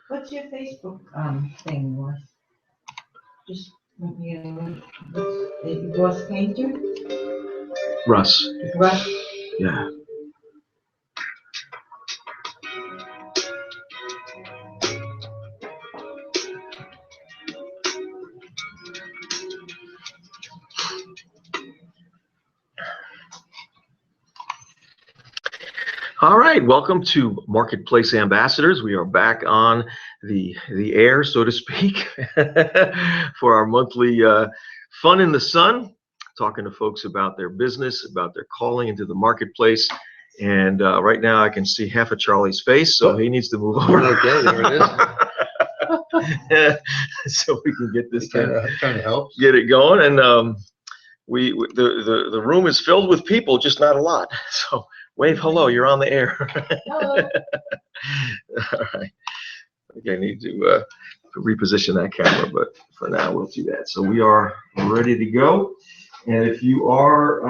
What's your Facebook thing, Russ? Just let me Russ Painter? Russ. Russ? Yeah. All right, welcome to Marketplace Ambassadors. We are back on the air, so to speak, for our monthly Fun in the Sun, talking to folks about their business, about their calling into the marketplace. And right now I can see half of Charlie's face, so he needs to move over. Okay, there it is. So we can get this Kind of helps. get it going. And the room is filled with people, just not a lot. So wave hello, you're on the air. Hello. All right. Okay, I need to reposition that camera, but for now we'll do that. So we are ready to go. And if you are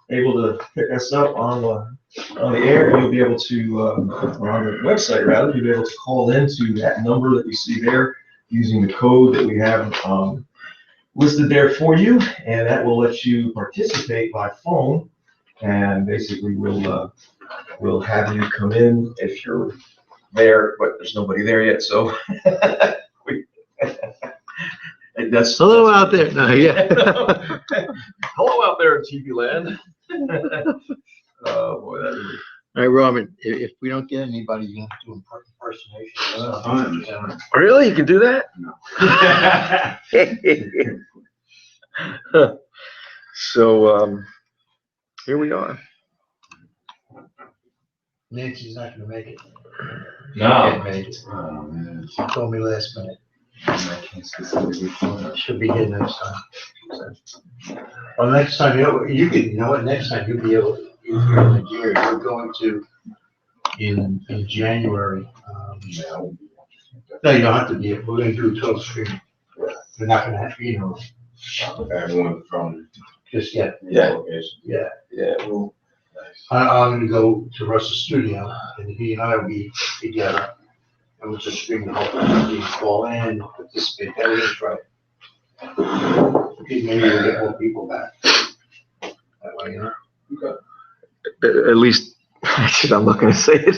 able to pick us up on the air, you'll be able to, or on the website rather, you'll be able to call into that number that you see there using the code that we have listed there for you, and that will let you participate by phone. And basically, we'll have you come in if you're there, but there's nobody there yet. So that's Hello out there. No, yeah. Hello out there in TV land. Oh boy, that really. All right, Robin, if we don't get anybody, you have to do impersonation. Really, you can do that? No. So here we are. Nancy's not gonna make it. No. Can't make it. Oh, man. She told me last minute. I can't specifically phone her. She'll be here next time. Well, next time, you know what, next time you'll be able, if you're in Nigeria, you're going to, in January. No, you don't have to be, we're gonna do a total stream. We're not gonna have, Everyone from. just yet. Yeah. Location. Yeah. Yeah. Well, I'm gonna go to Russ's studio, and he and I will be together, and we'll just stream the whole thing, call in, participate, everything's right. Maybe we'll get more people back. That way, you know? at least, I'm not going to say it.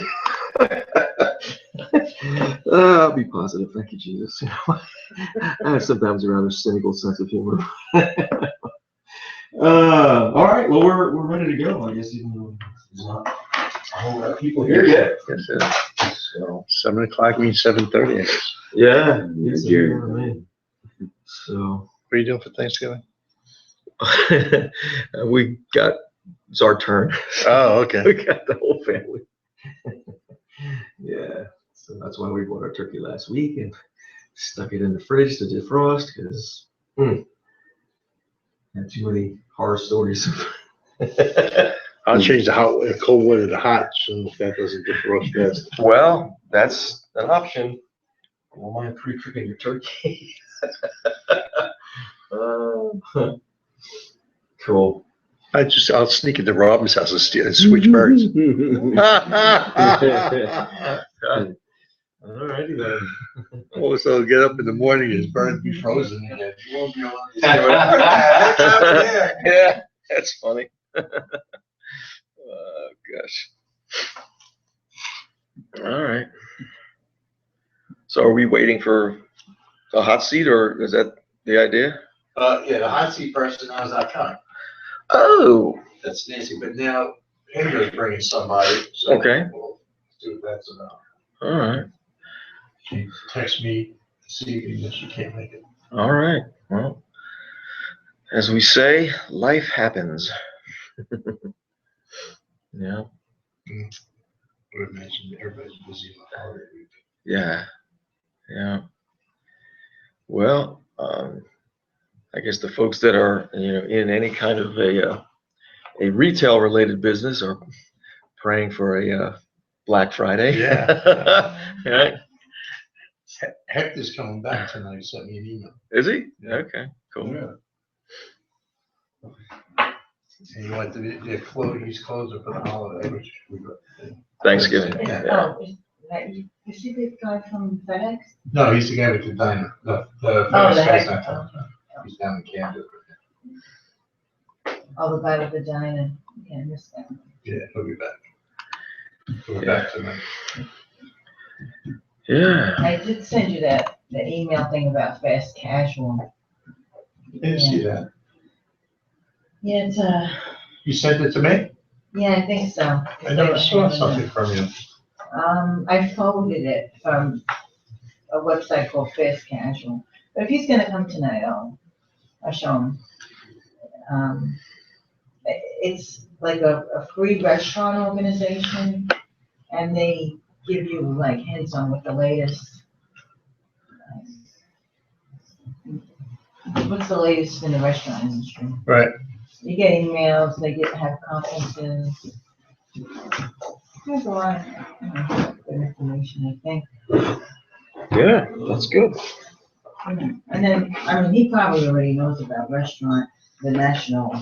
I'll be positive. Thank you, Jesus. I have sometimes a rather cynical sense of humor. All right. Well, we're ready to go. I guess even though there's not a whole lot of people here yet. So 7 o'clock means 7:30. yeah. Yes, You know what I mean? So What are you doing for Thanksgiving? it's our turn. Oh, okay. We got the whole family. Yeah. So that's why we bought our turkey last week and stuck it in the fridge to defrost because had too many horror stories. I'll change the cold water to hot, so if that doesn't defrost fast. Well, that's an option. I don't mind pre-cooking your turkey. Cool. I'll sneak into Robin's house and steal and switch birds. All righty then. Also, get up in the morning, his bird be frozen again. You won't be able to see Yeah, that's funny. Oh gosh. All right. So are we waiting for a hot seat, or is that the idea? Yeah, the hot seat person now is not coming. Oh. That's Nancy, but now Henry's bringing somebody. So Okay. We'll see what that's about. All right. She texted me this evening that she can't make it. All right. Well, as we say, life happens. Yeah. I would imagine everybody's busy on the holiday week. Yeah. Yeah. Well, I guess the folks that are, in any kind of a retail related business are praying for a Black Friday. Yeah. Right. Hector's coming back tonight. He sent me an email. Is he? Yeah. Okay. Cool. Yeah. And he went to he's closing for the holiday, which we got. Thanksgiving. Yeah. Yeah. Oh, You see the guy from FedEx? No, he's the guy with the diner, the Oh, FedEx the guy's heck. not, he's down in Camden. Oh, the guy with the diner. Yeah, I missed that. Yeah, he'll be back. He'll be back tonight. Yeah. I did send you the email thing about fast casual. Didn't see that. Yeah, it's You sent it to me? yeah, I think so. I never saw something from you. I forwarded it from a website called Fast Casual. But if he's gonna come tonight, I'll show him. It's like a free restaurant organization, and they give you like hints on what the latest, what's the latest in the restaurant industry. Right. You get emails, they have conferences. There's a lot of good information, I think. Yeah, that's good. And then, I mean, he probably already knows about the National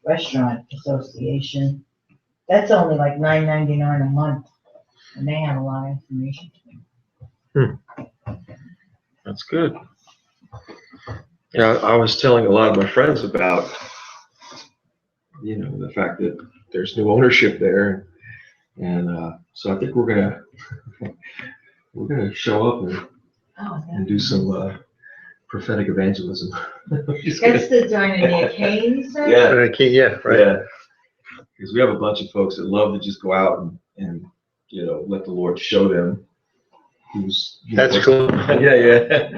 Restaurant Association. That's only like $9.99 a month, and they have a lot of information. That's good. Yeah, I was telling a lot of my friends about, the fact that there's new ownership there, and so I think we're gonna show up and do some prophetic evangelism. That's the diner near Kane, you said? Yeah. Yeah, right. Yeah, because we have a bunch of folks that love to just go out and let the Lord show them who's. That's cool. Yeah.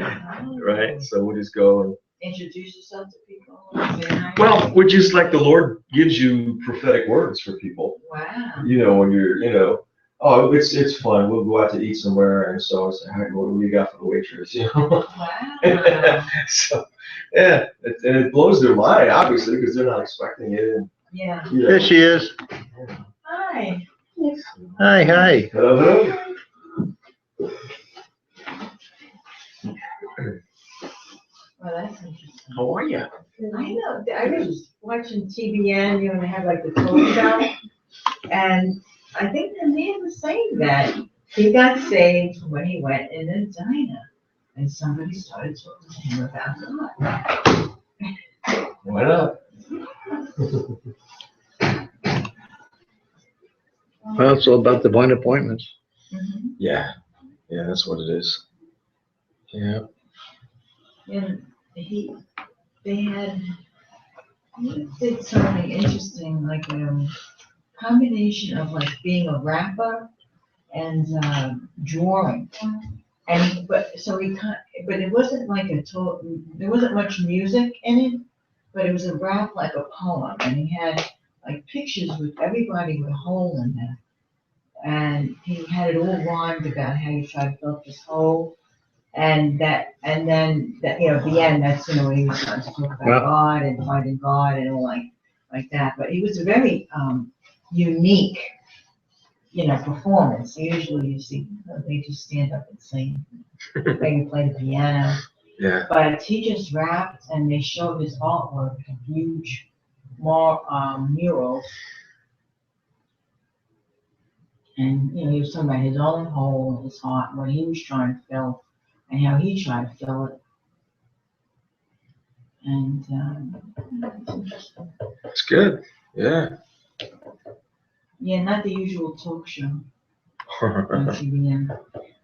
Right. So we'll just go and. Introduce yourself to people. Say hi. Well, we're just like the Lord gives you prophetic words for people. Wow. When you're, oh, it's fun. We'll go out to eat somewhere, and so I say, hi, what do you got for the waitress? Wow. So, yeah, and it blows their mind, obviously, because they're not expecting it. And, Yeah. There she is. Hi. Hi. Hello. Well, that's interesting. How are you? I know. I was watching TBN, they have like the talk show, and I think the man was saying that he got saved when he went in a diner, and somebody started talking to him about God. Why not? Well, it's all about divine appointments. Mhm. Yeah, that's what it is. Yeah. And he did something interesting, like a combination of like being a rapper and drawing. And but it wasn't like there wasn't much music in it, but it was a rap like a poem, and he had like pictures with everybody with a hole in them, and he had it all rhymed about how you try to fill this hole. And then at the end, that's when he was starting to talk about God and finding God and all like that. But it was a very unique, performance. Usually you see they just stand up and sing, maybe play the piano. Yeah. But he just rapped, and they showed his artwork, huge, murals. And he was talking about his own hole in his heart, what he was trying to fill, and how he tried to fill it. And It's good. Yeah. yeah, not the usual talk show on TBN.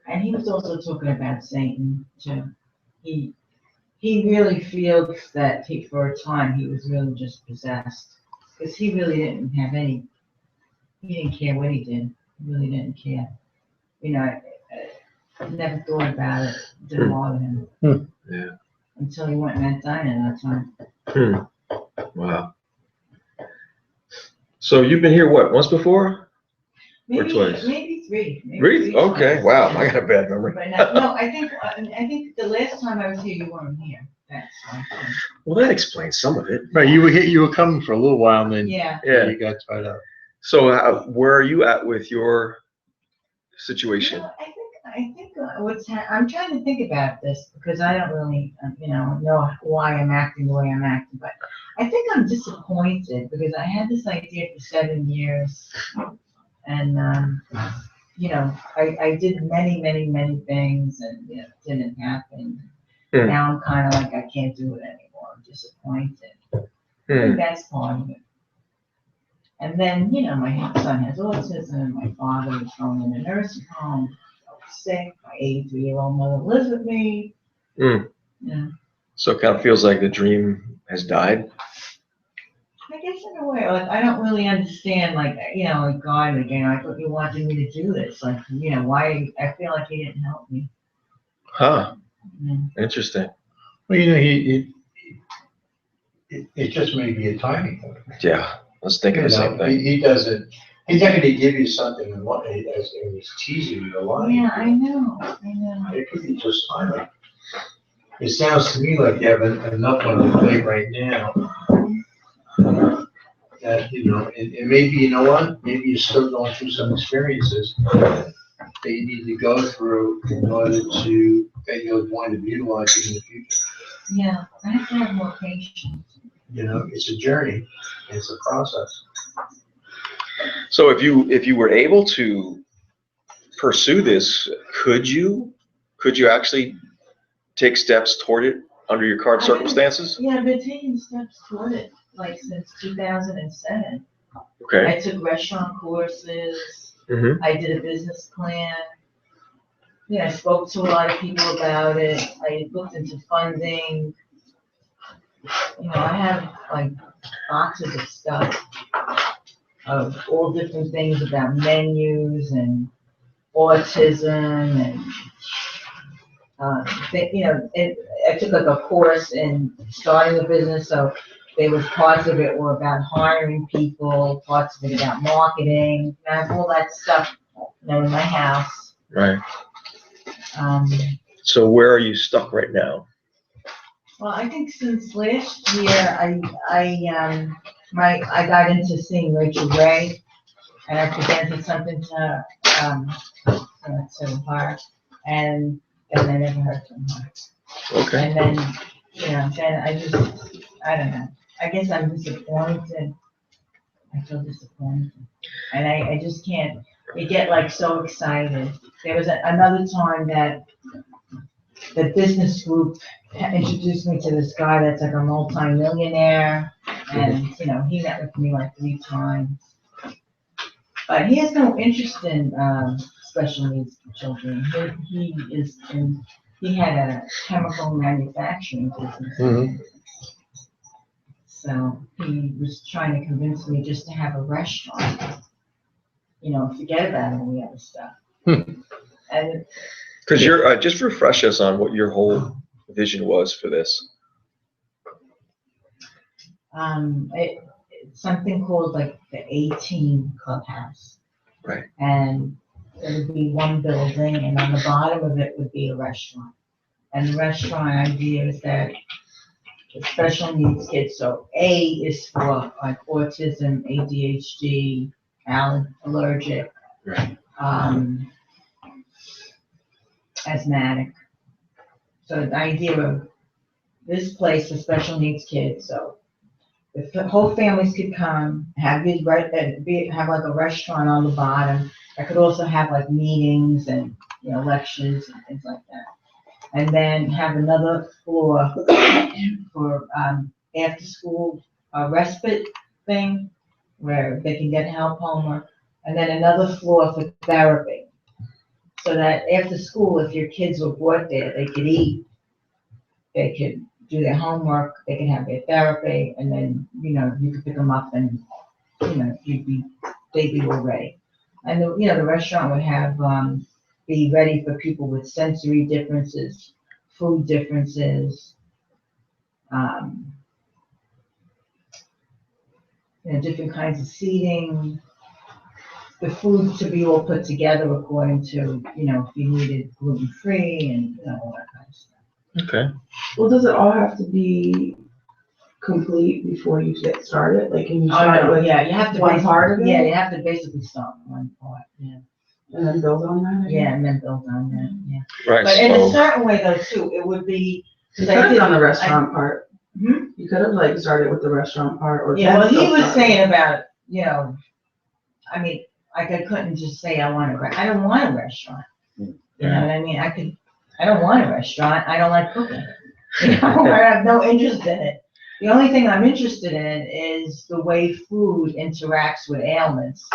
And he was also talking about Satan too. He really feels that for a time he was really just possessed, because he really didn't have any. He didn't care what he did. He really didn't care. I never thought about it. It didn't bother him. Yeah. Until he went in that diner that time. Wow. So you've been here once before? Maybe, or twice? Maybe three. Maybe Really? three Okay. times. Wow. I got a bad memory. But no, I think the last time I was here, you weren't here. That's why. Well, that explains some of it. Right, you were coming for a little while, and then Yeah. Yeah. you got tied up. So where are you at with your situation? I think I'm trying to think about this, because I don't really, know why I'm acting the way I'm acting, but I think I'm disappointed because I had this idea for 7 years, and you know, I did many, many, many things and, you know, it didn't happen. Hmm. Now I'm kind of like, I can't do it anymore, I'm disappointed. I think that's part of it. And then, you know, my son has autism, my father was thrown in a nursing home, I was sick, my 83-year-old mother lives with me. Hmm. Yeah. So it kind of feels like the dream has died. I guess in a way, like, I don't really understand, like, you know, like God, like, you know, I thought you wanted me to do this, like, you know, why, I feel like he didn't help me. Huh. Yeah. Interesting. Well, you know, it just may be a timing thing. Yeah. I was thinking the same thing. He doesn't, he's not gonna give you something and he's teasing you a lot. Yeah, I know. It could be just timing. It sounds to me like you have enough on your plate right now. That, you know, and maybe, you know what, maybe you're still going through some experiences that you need to go through in order to, that you'll want to utilize it in the future. Yeah, I have to have more patience. You know, it's a journey, it's a process. So if you were able to pursue this, could you actually take steps toward it under your current circumstances? Yeah, I've been taking steps toward it, like, since 2007. Okay. I took restaurant courses, Mm-hmm. I did a business plan. Yeah, I spoke to a lot of people about it, I looked into funding. You know, I have like boxes of stuff of all different things about menus and autism and, you know, I took like a course in starting a business, so there was parts of it were about hiring people, parts of it about marketing. I have all that stuff, you know, in my house. Right. So where are you stuck right now? Well, I think since last year, I got into seeing Rachel Ray, and I presented something to her, and then I never heard from her. Okay. And then, you know, then I don't know, I guess I'm disappointed. I feel disappointed, and I just can't, you get like so excited. There was another time that the business group introduced me to this guy that's like a multi-millionaire, and, you know, he met with me like 3 times. But he has no interest in, special needs children. He had a chemical manufacturing business. Mhm. So he was trying to convince me just to have a restaurant, you know, forget about all the other stuff. And Because you're just refresh us on what your whole vision was for this. it's something called like the 18 Clubhouse. Right. And it would be one building, and on the bottom of it would be a restaurant. And the restaurant idea is that the special needs kids, so A is for like autism, ADHD, allergic, Right. Asthmatic. So the idea of this place for special needs kids, so if the whole families could come, have these, have like a restaurant on the bottom. I could also have like meetings and, you know, lectures and things like that. And then have another floor for, after school, respite thing, where they can get help homework. And then another floor for therapy. So that after school, if your kids were brought there, they could eat, they could do their homework, they can have their therapy, and then, you know, you could pick them up and, you know, they'd be all ready. And the, you know, the restaurant would have, be ready for people with sensory differences, food differences, you know, different kinds of seating, the food to be all put together according to, you know, if you needed gluten-free and, you know, all that kind of stuff. Okay. Well, does it all have to be complete before you get started? Like, can you Oh, start no, with yeah, you have to. one part of it? Yeah, you have to basically start with one part, yeah. And then build on that? I Yeah, guess? and then build on that, yeah. Right. But in a So certain way though, too, it would be. You could have done the restaurant part. Hmm? You could have like started with the restaurant part or. Yeah, well, then he was started. saying about, you know, I mean, like I couldn't just say I want I don't want a restaurant. You know what I mean? I don't want a restaurant. I don't like cooking. You know, I have no interest in it. The only thing I'm interested in is the way food interacts with ailments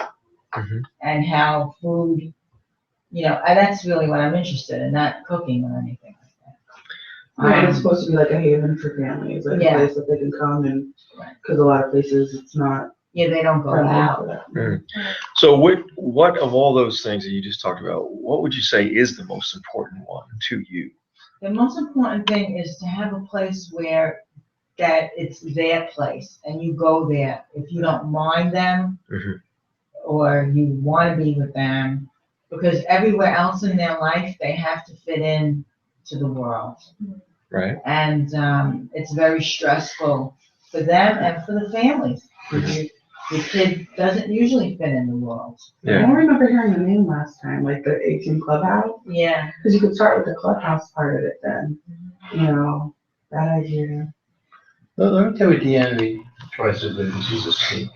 and how food, you know, that's really what I'm interested in, not cooking or anything like that. Right, it's supposed to be like a haven for families, like a Yeah. place that they can come and, Right. because a lot of places it's not Yeah, they don't go friendly out. for that. So what of all those things that you just talked about, what would you say is the most important one to you? The most important thing is to have a place where that it's their place and you go there if you don't mind them or you want to be with them, because everywhere else in their life they have to fit in to the world, Right. and it's very stressful for them and for the families. The kid doesn't usually fit in the world. I don't remember hearing the name last time, like the 18 Clubhouse, Yeah. because you could start with the clubhouse part of it then, you know, that idea. No, let me tell you what the enemy tries to do, he's a snake.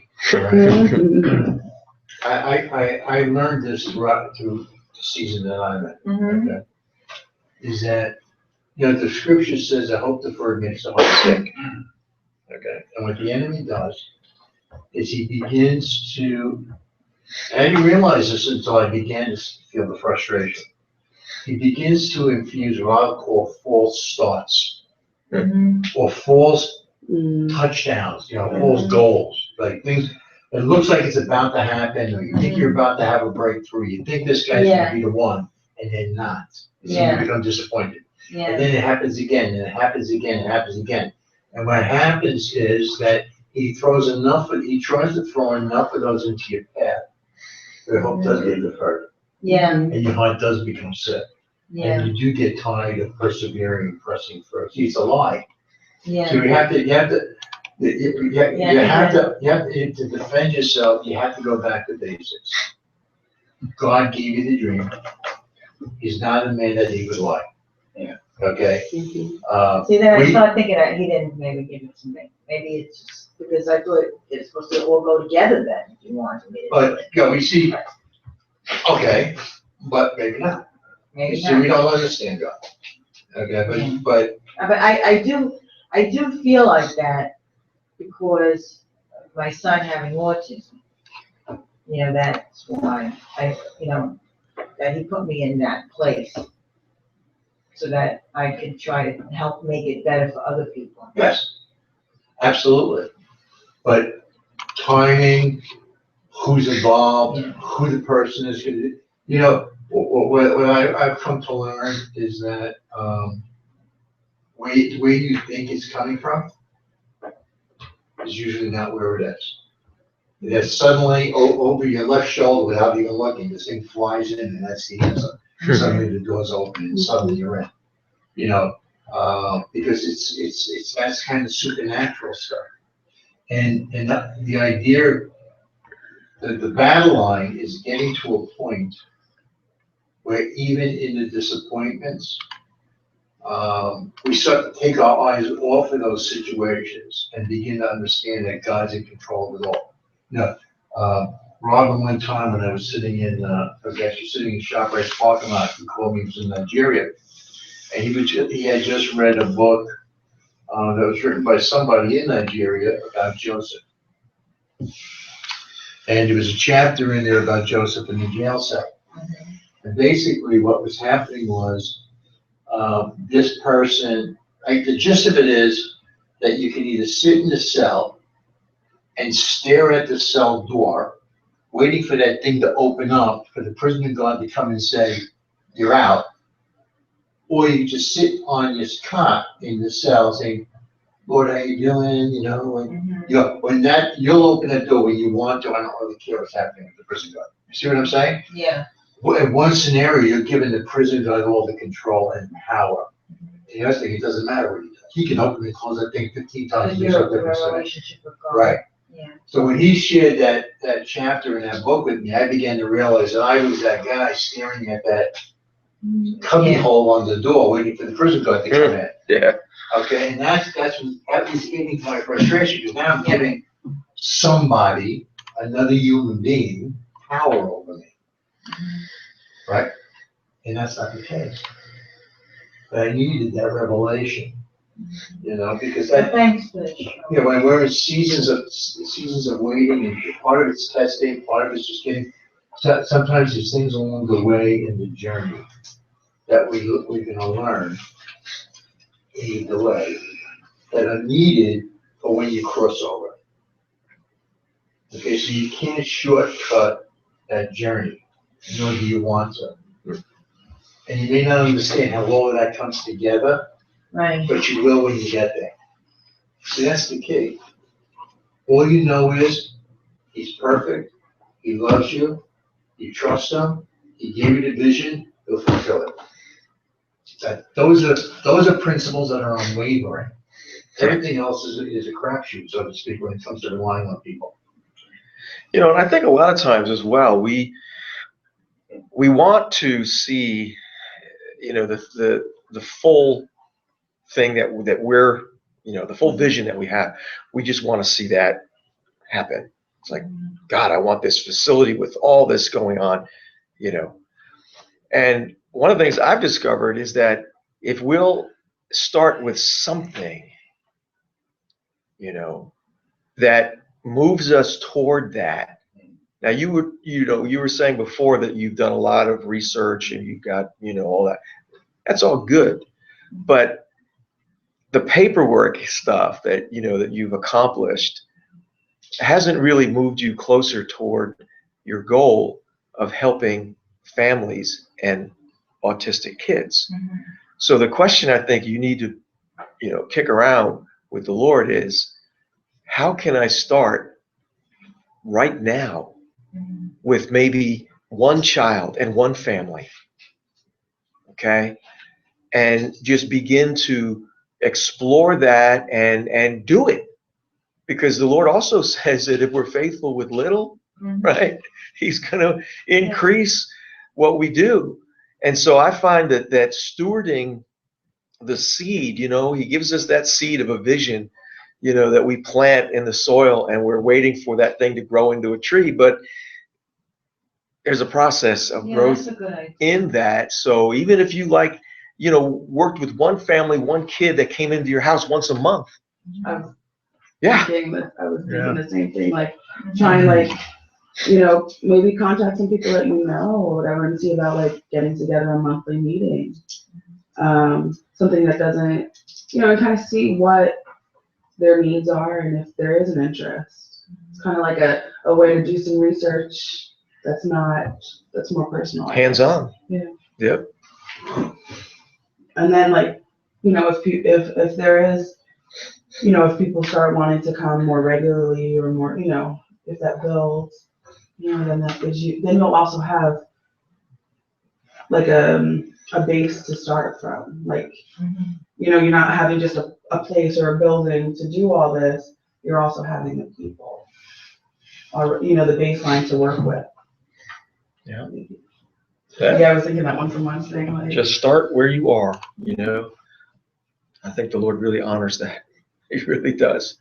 I learned this throughout through the season that I'm in, Mm-hmm. okay? Is that, you know, the scripture says, I hope deferred makes the heart sick. Okay, and what the enemy does is he begins to, and I didn't realize this until I began to feel the frustration. He begins to infuse what I call false starts or false touchdowns, you know, false goals, like things, it looks like it's about to happen, or you think you're about to have a breakthrough, you think this guy's gonna be the one, and then not. So you become disappointed. And Yeah. then it happens again, and it happens again, and it happens again. And what happens is that he tries to throw enough of those into your path. Your hope does get deferred, Yeah. and your heart does become sick. Yeah. And you do get tired of persevering and pressing through. See, it's a lie. Yeah. So you have to to defend yourself, you have to go back to basics. God gave you the dream. He's not a man that he would lie. Yeah. Okay? See, then I We- started thinking that he didn't maybe give it to me. Maybe it's just because I thought it's supposed to all go together then, if you wanted me to do But, it. you know, we see, okay, but maybe not. Maybe See, we not. don't understand God. Okay, but But I do feel like that because of my son having autism. You know, that's why that he put me in that place so that I could try to help make it better for other people. yes, absolutely. But timing, who's involved, Yeah. who the person is, you know, what I've come to learn is that, where you think it's coming from is usually not where it is. That suddenly over your left shoulder without even looking, this thing flies in and that's the answer. Suddenly the door's open and suddenly you're in, you know, because it's that's kind of supernatural stuff. And the idea, the battle line is getting to a point where even in the disappointments, we start to take our eyes off of those situations and begin to understand that God's in control of it all. You know, Robin, one time when I was sitting in, I was actually sitting in ShopRite's parking lot, he called me, he was in Nigeria. And he had just read a book that was written by somebody in Nigeria about Joseph. And there was a chapter in there about Joseph in the jail cell. And basically what was happening was, this person, like the gist of it is that you can either sit in the cell and stare at the cell door, waiting for that thing to open up, for the prison guard to come and say, you're out. Or you just sit on your cot in the cell saying, Lord, how you doing? You know, and, you know, you'll open that door when you want to. I don't really care what's happening with the prison guard. You see what I'm saying? Yeah. Well, in one scenario, you're giving the prison guard all the control and power. The other thing, it doesn't matter what he does. He can open and close that thing 15 times. Because There's you're no in a difference in it. relationship with God. Right. Yeah. So when he shared that chapter in that book with me, I began to realize that I was that guy staring at that cubby hole on the door, waiting for the prison guard to come in. Yeah. Okay, and that was getting to my frustration, because now I'm giving somebody, another human being, power over me. Right? And that's not the case. But I needed that revelation, because that, Thanks, Fish. when we're in seasons of waiting, and part of it's testing, part of it's just getting, sometimes there's things along the way in the journey that we're gonna learn in the delay that are needed for when you cross over. Okay, so you can't shortcut that journey, nor do you want to. And you may not understand how all of that comes together, Right. but you will when you get there. See, that's the key. All you know is he's perfect, he loves you, you trust him, he gave you the vision, he'll fulfill it. Those are principles that are unwavering. Everything else is a crapshoot, so to speak, when it comes to relying on people. And I think a lot of times as well, we want to see, the full thing that we're, the full vision that we have. We just want to see that happen. It's like, God, I want this facility with all this going on, And one of the things I've discovered is that if we'll start with something, that moves us toward that. Now you were saying before that you've done a lot of research and you've got, all that. That's all good. But the paperwork stuff that, that you've accomplished hasn't really moved you closer toward your goal of helping families and autistic kids. Mm-hmm. So the question I think you need to, kick around with the Lord is, how can I start right now with maybe one child and one family? Okay. And just begin to explore that and do it. Because the Lord also says that if we're faithful with little, right, he's going to increase what we do. And so I find that stewarding the seed, he gives us that seed of a vision, that we plant in the soil and we're waiting for that thing to grow into a tree. But there's a process of growth in that. So even if you worked with one family, one kid that came into your house once a month. I was Yeah. thinking the same thing, trying maybe contact some people that or whatever and see about getting together a monthly meeting. Something that doesn't, and kind of see what their needs are and if there is an interest. It's kind of like a way to do some research that's more personal. Hands-on. Yeah. Yep. And then if there is, if people start wanting to come more regularly or more, if that builds, then that gives you, then you'll also have a base to start from. You're not having just a place or a building to do all this, you're also having the people or, the baseline to work with. Yeah. Yeah, I was thinking that one from Wednesday. Just start where you are, I think the Lord really honors that. He really does.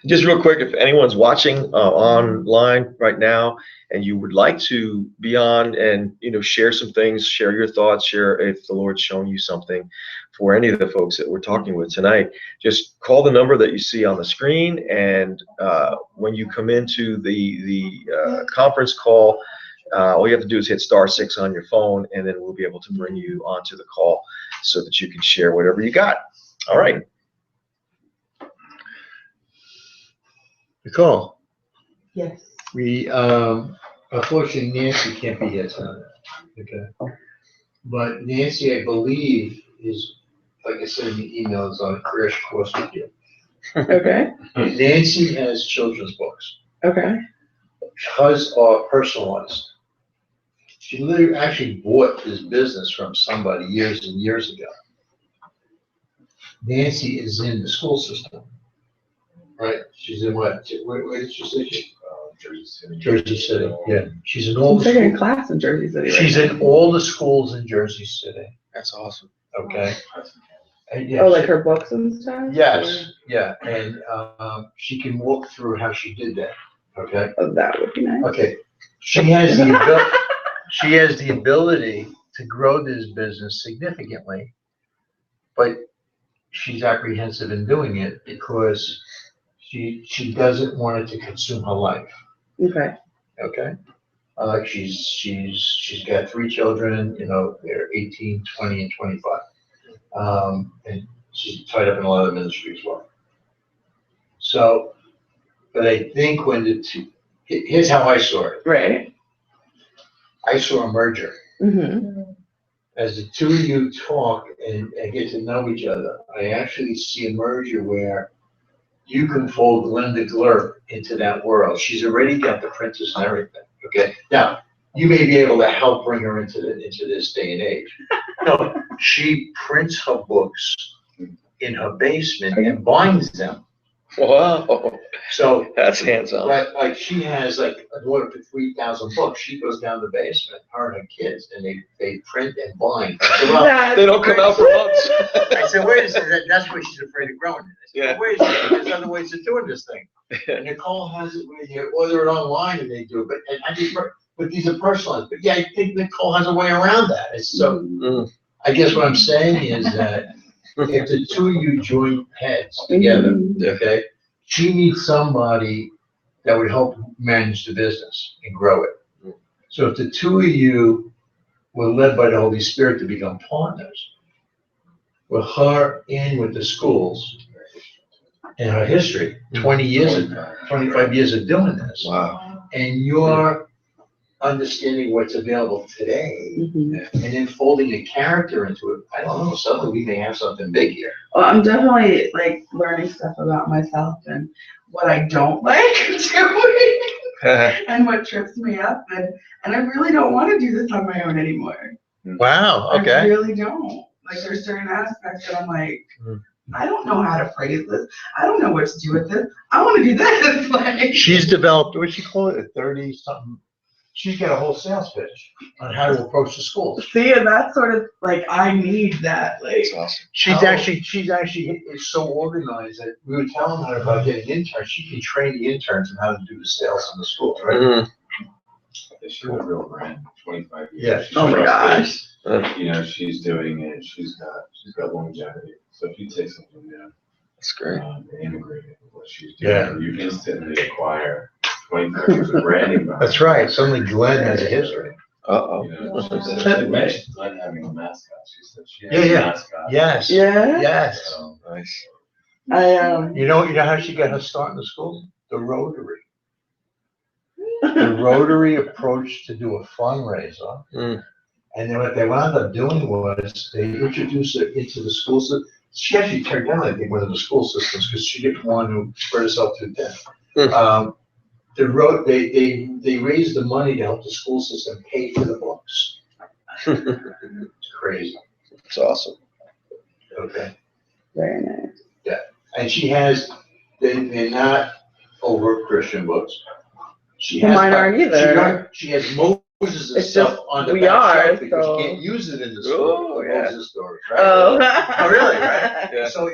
Just real quick, if anyone's watching online right now and you would like to be on and, share some things, share your thoughts, share if the Lord's shown you something for any of the folks that we're talking with tonight, just call the number that you see on the screen. And when you come into the conference call, all you have to do is hit *6 on your phone, and then we'll be able to bring you onto the call so that you can share whatever you got. All right. Nicole. Yes. We, unfortunately, Nancy can't be here tonight. Okay. But Nancy, I believe, is, like I said in the email, is on a crash course with you. Okay. Nancy has children's books. Okay. Hers are personalized. She literally actually bought this business from somebody years and years ago. Nancy is in the school system, right? She's in what? Where did you say she? Jersey City. Jersey City. Yeah. She's in all I'm the taking a schools. class in Jersey City. She's in all the schools in Jersey City. That's awesome. Okay. Oh, like her books and stuff? Yes. Yeah. And she can walk through how she did that. Okay. Oh, that would be nice. Okay. she has the ability to grow this business significantly, but she's apprehensive in doing it because she doesn't want it to consume her life. Okay. Okay? She's got 3 children, they're 18, 20, and 25. And she's tied up in a lot of industry as well. So, but I think here's how I saw it. Right. I saw a merger. Mm-hmm. As the two of you talk and get to know each other, I actually see a merger where you can fold Linda Glurp into that world. She's already got the princess and everything. Okay. Now, you may be able to help bring her into this day and age. No, she prints her books in her basement and binds them. Wow, So that's hands-on. like she has like an order for 3,000 books. She goes down the basement, her and her kids, and they print and bind. I said, well, They don't come out for months. I said, wait a second, that's why she's afraid of growing it. I said, Yeah. wait a second, there's other ways of doing this thing. And Nicole has it where you order it online and they do it, but these are personalized. But yeah, I think Nicole has a way around that. It's so, I guess what I'm saying is that if the two of you join heads together, okay, she needs somebody that would help manage the business and grow it. So if the two of you were led by the Holy Spirit to become partners, with her in with the schools and her history, 20 years, 25 years of doing this. Wow. And you're understanding what's available today and then folding a character into it. I don't know, suddenly we may have something big here. Well, I'm definitely like learning stuff about myself and what I don't like doing and what trips me up, and I really don't want to do this on my own anymore. Wow, I really don't. Like there's certain aspects that I'm like, I don't know how to phrase this. I don't know what to do with this. I want to do this. Like She's developed, what she call it, a 30-something. She's got a whole sales pitch on how to approach the schools. see, and that's sort of like I need that. Like That's awesome. She's actually is so organized that we were telling her about getting interns. She can train the interns on how to do the sales in the schools, right? She's a real brand, 25 years. Yeah. She's oh my trusted. gosh. She's doing it. She's got longevity. So if you take something new, That's great. and integrate it with what she's doing, Yeah. you instantly acquire 25 years of branding behind That's it. right. Suddenly Glenn has a history. Uh-oh. She mentioned Glenn having a mascot. She said she has Yeah. a mascot. Yes. Yeah. Yes. So, Nice. I You know how she got her start in the school? The Rotary. The Rotary approached to do a fundraiser. And then what they wound up doing was they introduced it into the school system. She actually turned down, I think, one of the school systems because she didn't want to spread herself too thin. They raised the money to help the school system pay for the books. It's crazy. It's awesome. Okay. very nice. And she has, they're not over Christian books. She Well, has, mine aren't either. She has Moses and It's stuff just, on the we back are, shelf because so- you can't use it in the Oh, story, yeah. Moses stories, right? Oh. Oh, really, right? Yeah. So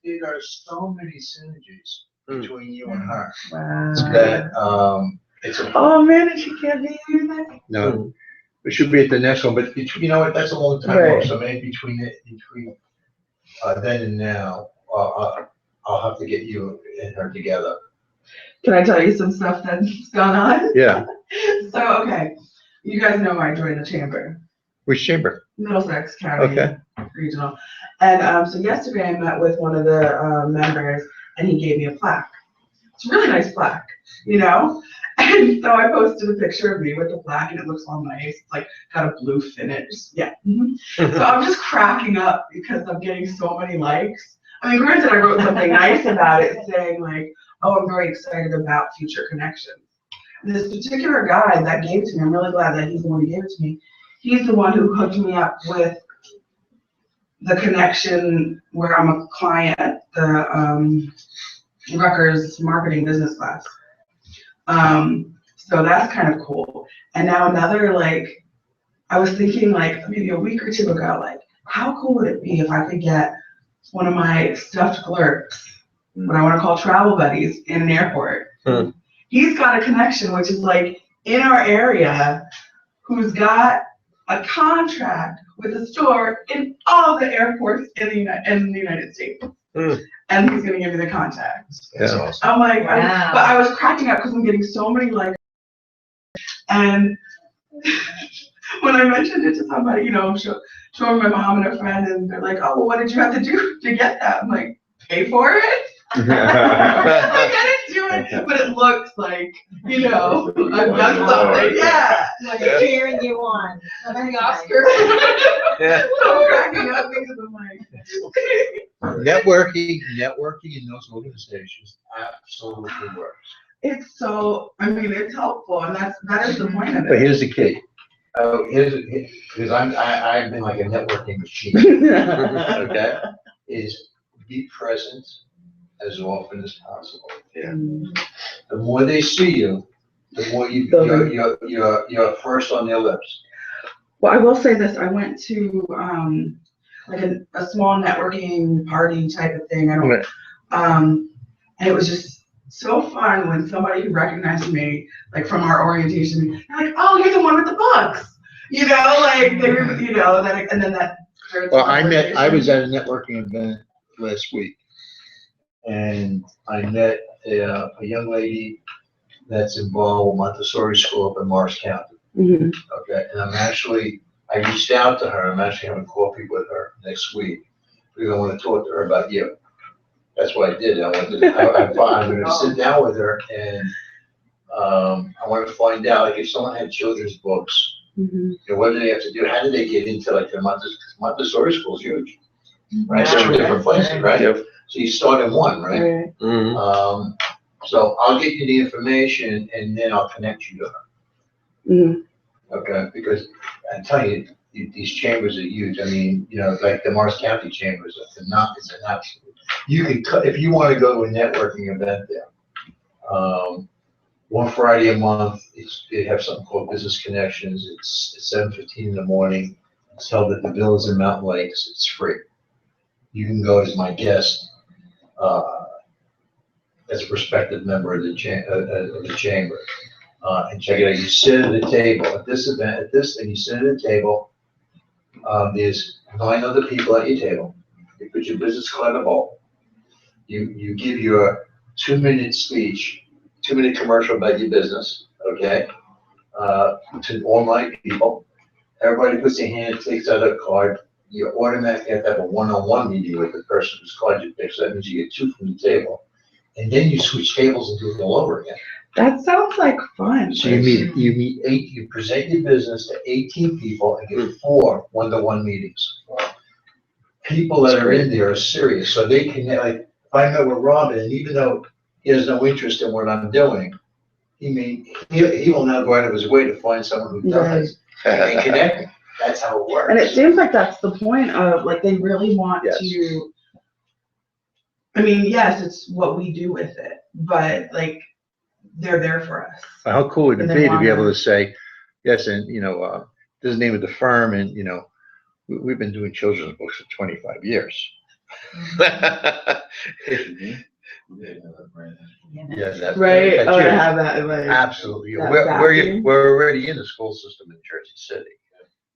there are so many synergies between you and her Wow. that, it's a. Oh man, and she can't be here then? No, we should be at the next one, but you know what, that's a long time Right. off, so maybe between then and now, I'll have to get you and her together. Can I tell you some stuff that's gone on? Yeah. So, okay, you guys know I joined the chamber, Which chamber? Middlesex County Okay. Regional. And so yesterday I met with one of the members and he gave me a plaque. It's a really nice plaque, you know? And so I posted a picture of me with the plaque and it looks all nice. It's like got a blue finish. Yeah. So I'm just cracking up because I'm getting so many likes. I mean, granted, I wrote something nice about it saying like, oh, I'm very excited about future connections. And this particular guy that gave it to me, I'm really glad that he's the one who gave it to me. He's the one who hooked me up with the connection where I'm a client at the Rutgers marketing business class. So that's kind of cool. And now another, like, I was thinking like maybe a week or two ago, like, how cool would it be if I could get one of my stuffed clerks, what I want to call travel buddies, in an airport? He's got a connection, which is like, in our area who's got a contract with a store in all the airports in the United States. And he's gonna give me the contact. That's Yeah. awesome. I'm like, Wow. but I was cracking up because I'm getting so many like, and when I mentioned it to somebody, you know, showing my mom and a friend, and they're like, oh, well, what did you have to do to get that? I'm like, pay for it? Like, I didn't do it, but it looks like, you know, I've done something, yeah. Like Yeah. cheering you on. Like the Oscar. Yeah. So I'm cracking up because I'm like, Networking in those organizations absolutely works. it's so, I mean, it's helpful, and that is the point of But it. here's the key. Because I've been like a networking machine, okay? Is be present as often as possible. The more they see you, the more you're first on their lips. Well, I will say this, I went to, like a small networking party type of thing, and it was just so fun when somebody who recognized me, like from our orientation, they're like, oh, you're the one with the books, you know, like, they were, you know, that, and then that. Well, I was at a networking event last week, and I met a young lady that's involved with Montessori School up in Morris County. Mhm. Okay, and I reached out to her. I'm actually having coffee with her next week because I want to talk to her about you. That's what I did. I'm going to sit down with her, and I want to find out, like, if someone had children's books, Mhm. you know, what do they have to do? How do they get into, like, the Montessori school's huge, right? Wow, Two different that's places, right? Yep. So you start in one, right? Right. Mhm. So I'll get you the information, and then I'll connect you to her. Mhm. Okay, because I tell you, these chambers are huge. I mean, you know, like the Morris County chambers, it's an absolute. You can cut if you want to go to a networking event there. One Friday a month, they have something called Business Connections. It's 7:15 in the morning. It's held at the Villas in Mountain Lakes. It's free. You can go as my guest, as a prospective member of the chamber. And check it out. You sit at a table at this event, and you sit at a table. There's 9 other people at your table. You put your business card in a bowl. You give your 2-minute speech, 2-minute commercial about your business, okay? To online people. Everybody puts their hand, takes out a card. You automatically have to have a one-on-one meeting with the person whose card you pick. So that means you get 2 from the table. And then you switch tables and do it all over again. That sounds like fun. So you meet 8, you present your business to 18 people and get 4 one-to-one meetings. People that are in there are serious, so they can, like, if I met with Robin, even though he has no interest in what I'm doing, he will now go out of his way to find someone who does, and connect me. That's how it works. And it seems like that's the point of, like, they really want Yes. to, I mean, yes, it's what we do with it, but like, they're there for us. How cool would it And they be to wanna- be able to say, yes, and, you know, this is the name of the firm, and, you know, we've been doing children's books for 25 years. Yeah, that. Right, that's oh, I huge. have that, like. Absolutely. that We're backing. already in the school system in Jersey City,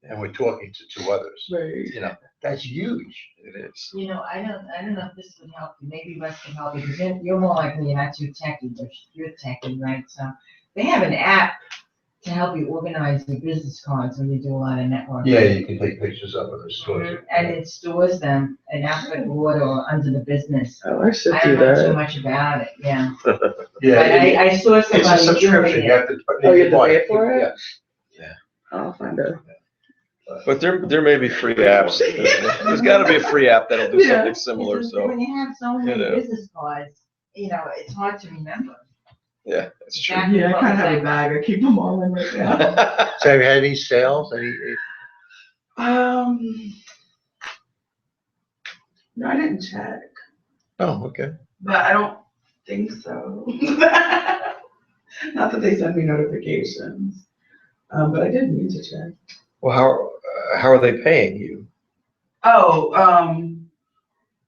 and we're talking to 2 others. Right. You know, that's huge. It is. You know, I don't know if this would help you, maybe Russ can help you, because you're more like me, you're not too techy, but you're techy, right? So they have an app to help you organize your business cards when you do a lot of networking. Yeah, you can take pictures of it and store it. And it stores them in alphabetical order or under the business. Oh, I should I do don't know too that. much about it, yeah. Yeah, But I saw it's a somebody subscription. doing You it. have to. Oh, you have to pay for it? Yeah. I'll find it. But there may be free apps. There's got to be a free app that'll do Yeah. something similar. Because So when you have so many you know. business cards, you know, it's hard to remember. yeah, that's true. Exactly Yeah, I what kind of was have a that? bag, I keep them all in right now. So have you had any sales? No, I didn't check, Oh, okay. but I don't think so. Not that they send me notifications, but I did need to check. Well, how are they paying you? Oh,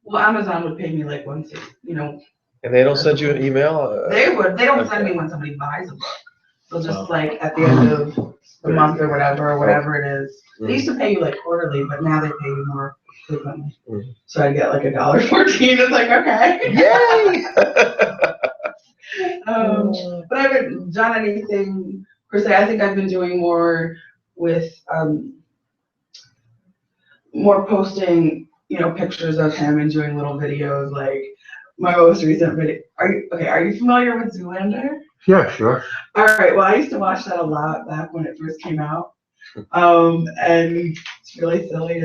well, Amazon would pay me like once, you know, And they don't send you an email? they don't send okay. me when somebody buys a book. So just Wow. like at the end of the month or whatever it is. They used Mhm. to pay you like quarterly, but now they pay you more frequently. Mhm. So I get like $1.14. It's like, okay. Yay! But I haven't done anything per se. I think I've been doing more with more posting, pictures of him and doing little videos. Like my most recent video. Are you familiar with Zoolander? Yeah, sure. All right. Well, I used to watch that a lot back when it first came out. And it's really silly,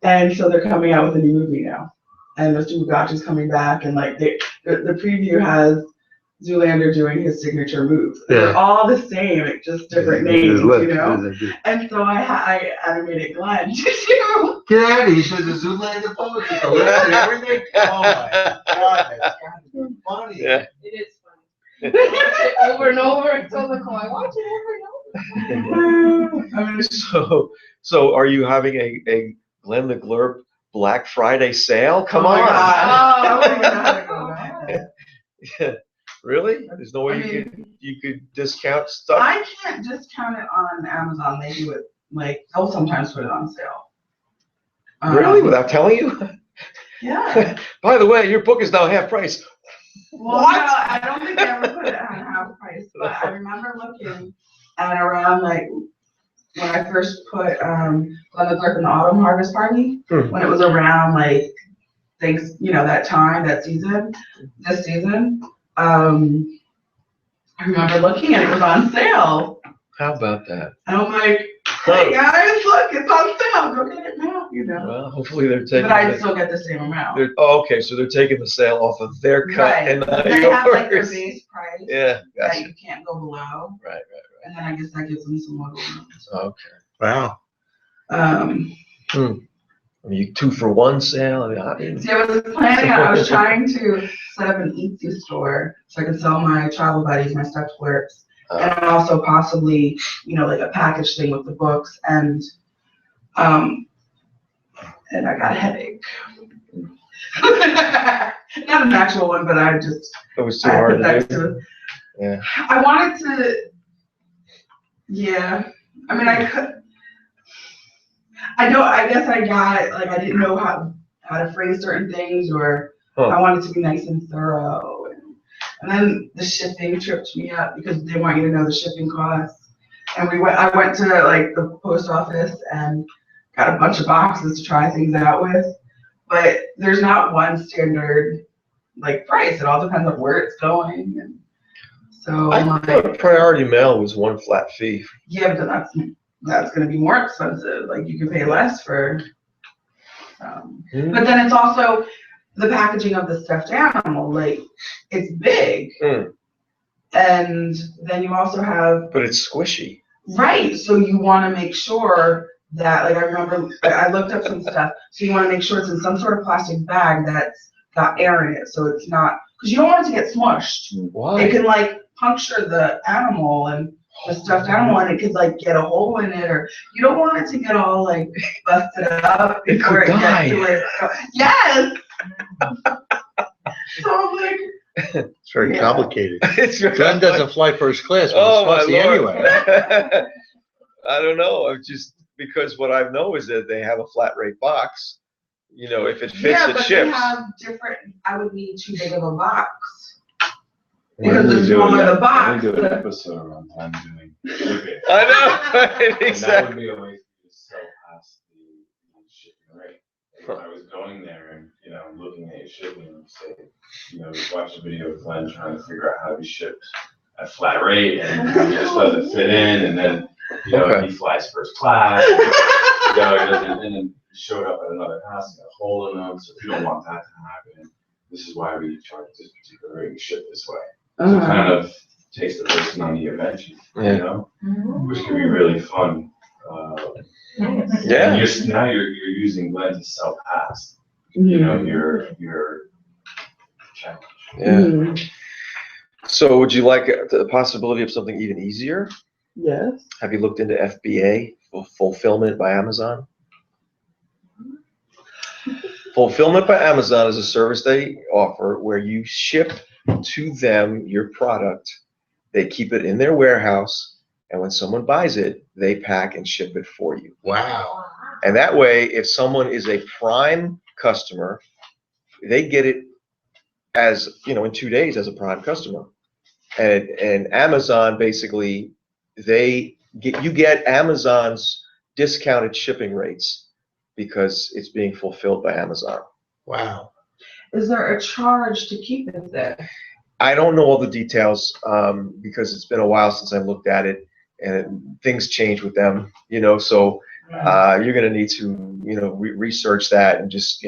and so they're coming out with a new movie now, and Mr. Mugachi's coming back, and like the preview has Zoolander doing his signature moves. Yeah. They're all the same, it's just different names, Get And so I animated Glenn to do. out of here. He says the Zoolander pose with the lips and everything. Oh my God, that's gotta be funny. Yeah. It is funny. I watch it over and over until the call. I watch it over and over. So are you having a Glenn the Glurp Black Friday sale? Come Oh my on. God. I wouldn't even know Oh, how to go about that. Yeah. Really? There's no way you could discount stuff? I can't discount it on Amazon. They do it, like, they'll sometimes put it on sale. Really? Without telling you? Yeah. By the way, your book is now half price. Well, What? no, I don't think they ever put it on half price, but I remember looking at around, like, when I first put Glenn the Glurp in the Autumn Harvest Party, when it was around, like, that time, this season, I remember looking and it was on sale. How about that? And I'm like, hey guys, look, it's on sale. Go get it now, Well, hopefully they're taking. But I'd still get the same amount. Okay, so they're taking the sale off of their cut Right. and not They have like their yours. base price Yeah, that gotcha. you can't go below. Right. And then I guess that gives them some wiggle room. Okay. Wow. I mean, 2-for-1 sale. I mean, See, I was planning on, I was trying to set up an Etsy store so I could sell my travel buddies, my stuffed flips, and also possibly, like a package thing with the books, and I got a headache. Not an actual one, but I just. it was too hard to do. Yeah. I wanted to. Yeah. I mean, I could. I guess I got it. Like, I didn't know how to phrase certain things, or I wanted to be nice and thorough. And then the shipping tripped me up because they want you to know the shipping costs. And I went to like the post office and got a bunch of boxes to try things out with. But there's not one standard like price. It all depends on where it's going. And so I thought priority mail was one flat fee. Yeah, but that's going to be more expensive. Like you can pay less for. But then it's also the packaging of the stuffed animal. Like it's big, and then you also have. But it's squishy. Right. So you want to make sure that, like, I remember I looked up some stuff. So you want to make sure it's in some sort of plastic bag that's got air in it, so it's not because you don't want it to get smushed. Why? It can like puncture the animal and the stuffed animal, and it could like get a hole in it, or you don't want it to get all like busted up before it gets to where it's going. Yes. So I'm like. It's very complicated. Glenn doesn't fly first class. Oh my Lord. Anyway. I don't know. I'm just because what I know is that they have a flat rate box. If it fits, it but ships. they have different. I would need too big of a box. We're Because gonna the do smaller it- the box. We're gonna do an episode on time doing shipping. I know. Right, And that exactly. would be a way to sell past the shipping rate. If I was going there and, looking at your shipping and say, watch a video of Glenn trying to figure out how to be shipped at flat rate and he just doesn't fit in and then, he flies first class, he doesn't, and then he showed up at another house and got a hole in him. So if you don't want that to happen, this is why we charge this particular rate and ship this way. So it kind of takes the person on the adventure, which could be really fun. Yeah. And now you're using Glenn to sell past, your challenge. Yeah. So would you like the possibility of something even easier? Yes. Have you looked into FBA, Fulfillment by Amazon? Fulfillment by Amazon is a service they offer where you ship to them your product They keep it in their warehouse, and when someone buys it, they pack and ship it for you. Wow. And that way, if someone is a prime customer, they get it as, in 2 days as a prime customer. And Amazon basically, you get Amazon's discounted shipping rates because it's being fulfilled by Amazon. Wow. Is there a charge to keep it there? I don't know all the details because it's been a while since I looked at it, and things change with them, so you're going to need to, research that and just,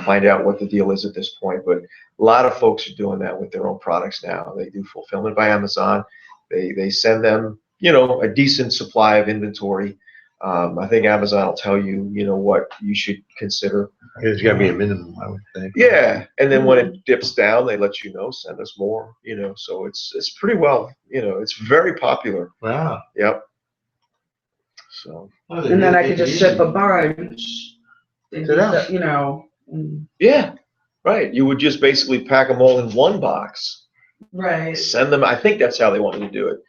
find out what the deal is at this point. But a lot of folks are doing that with their own products now. They do fulfillment by Amazon. They send them, a decent supply of inventory. I think Amazon will tell you, what you should consider. There's got to be a minimum, I would think. Yeah, and then when it dips down, they let you know, send us more, so it's pretty well, it's very popular. Wow. Yep. So. And then I could just ship a bunch. To them. Yeah, right. You would just basically pack them all in one box, Right. send them. I think that's how they want you to do it.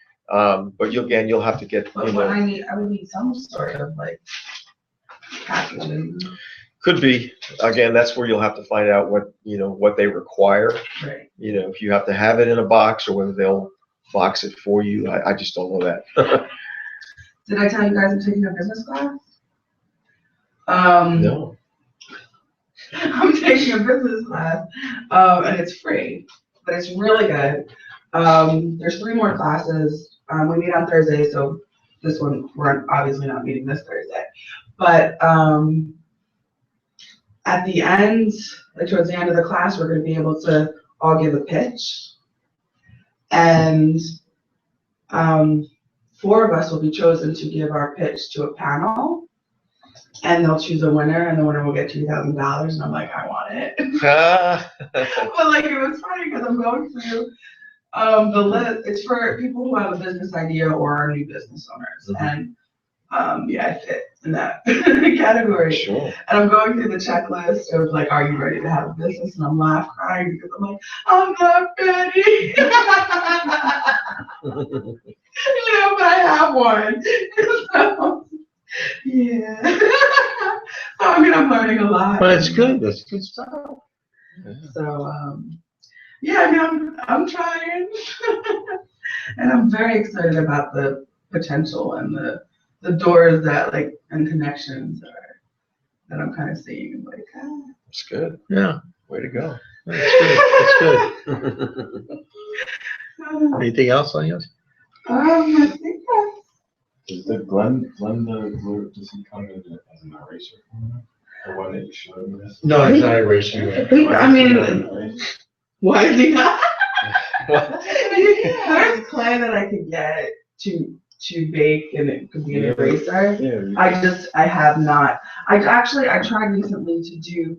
But you'll have to get. But what I would need some sort of like packaging. Could be. Again, that's where you'll have to find out what they require. Right. If you have to have it in a box or whether they'll box it for you. I just don't know that. Did I tell you guys I'm taking a business class? No. I'm taking a business class, and it's free, but it's really good. There's 3 more classes. We meet on Thursday, so this one, we're obviously not meeting this Thursday. But at the end, like towards the end of the class, we're going to be able to all give a pitch. And 4 of us will be chosen to give our pitch to a panel. And they'll choose a winner, and the winner will get $2,000. And I'm like, I want it. But like, it was funny because I'm going through the list. It's for people who have a business idea or are new business owners. And I fit in that category. Sure. And I'm going through the checklist of like, are you ready to have a business? And I'm crying because I'm like, I'm not ready. But I have one. So, yeah. So I'm learning a lot. But it's good. That's good stuff. So I'm trying. And I'm very excited about the potential and the doors that and connections that I'm kind of seeing. It's good. Yeah. Way to go. That's good. Anything else on yours? I think Is the Glenn does he come in as an eraser? The one that you showed me? No, it's not erasing. why is he not? There's clay that I could get to bake, and it could be an eraser. Yeah. I have not. I tried recently to do,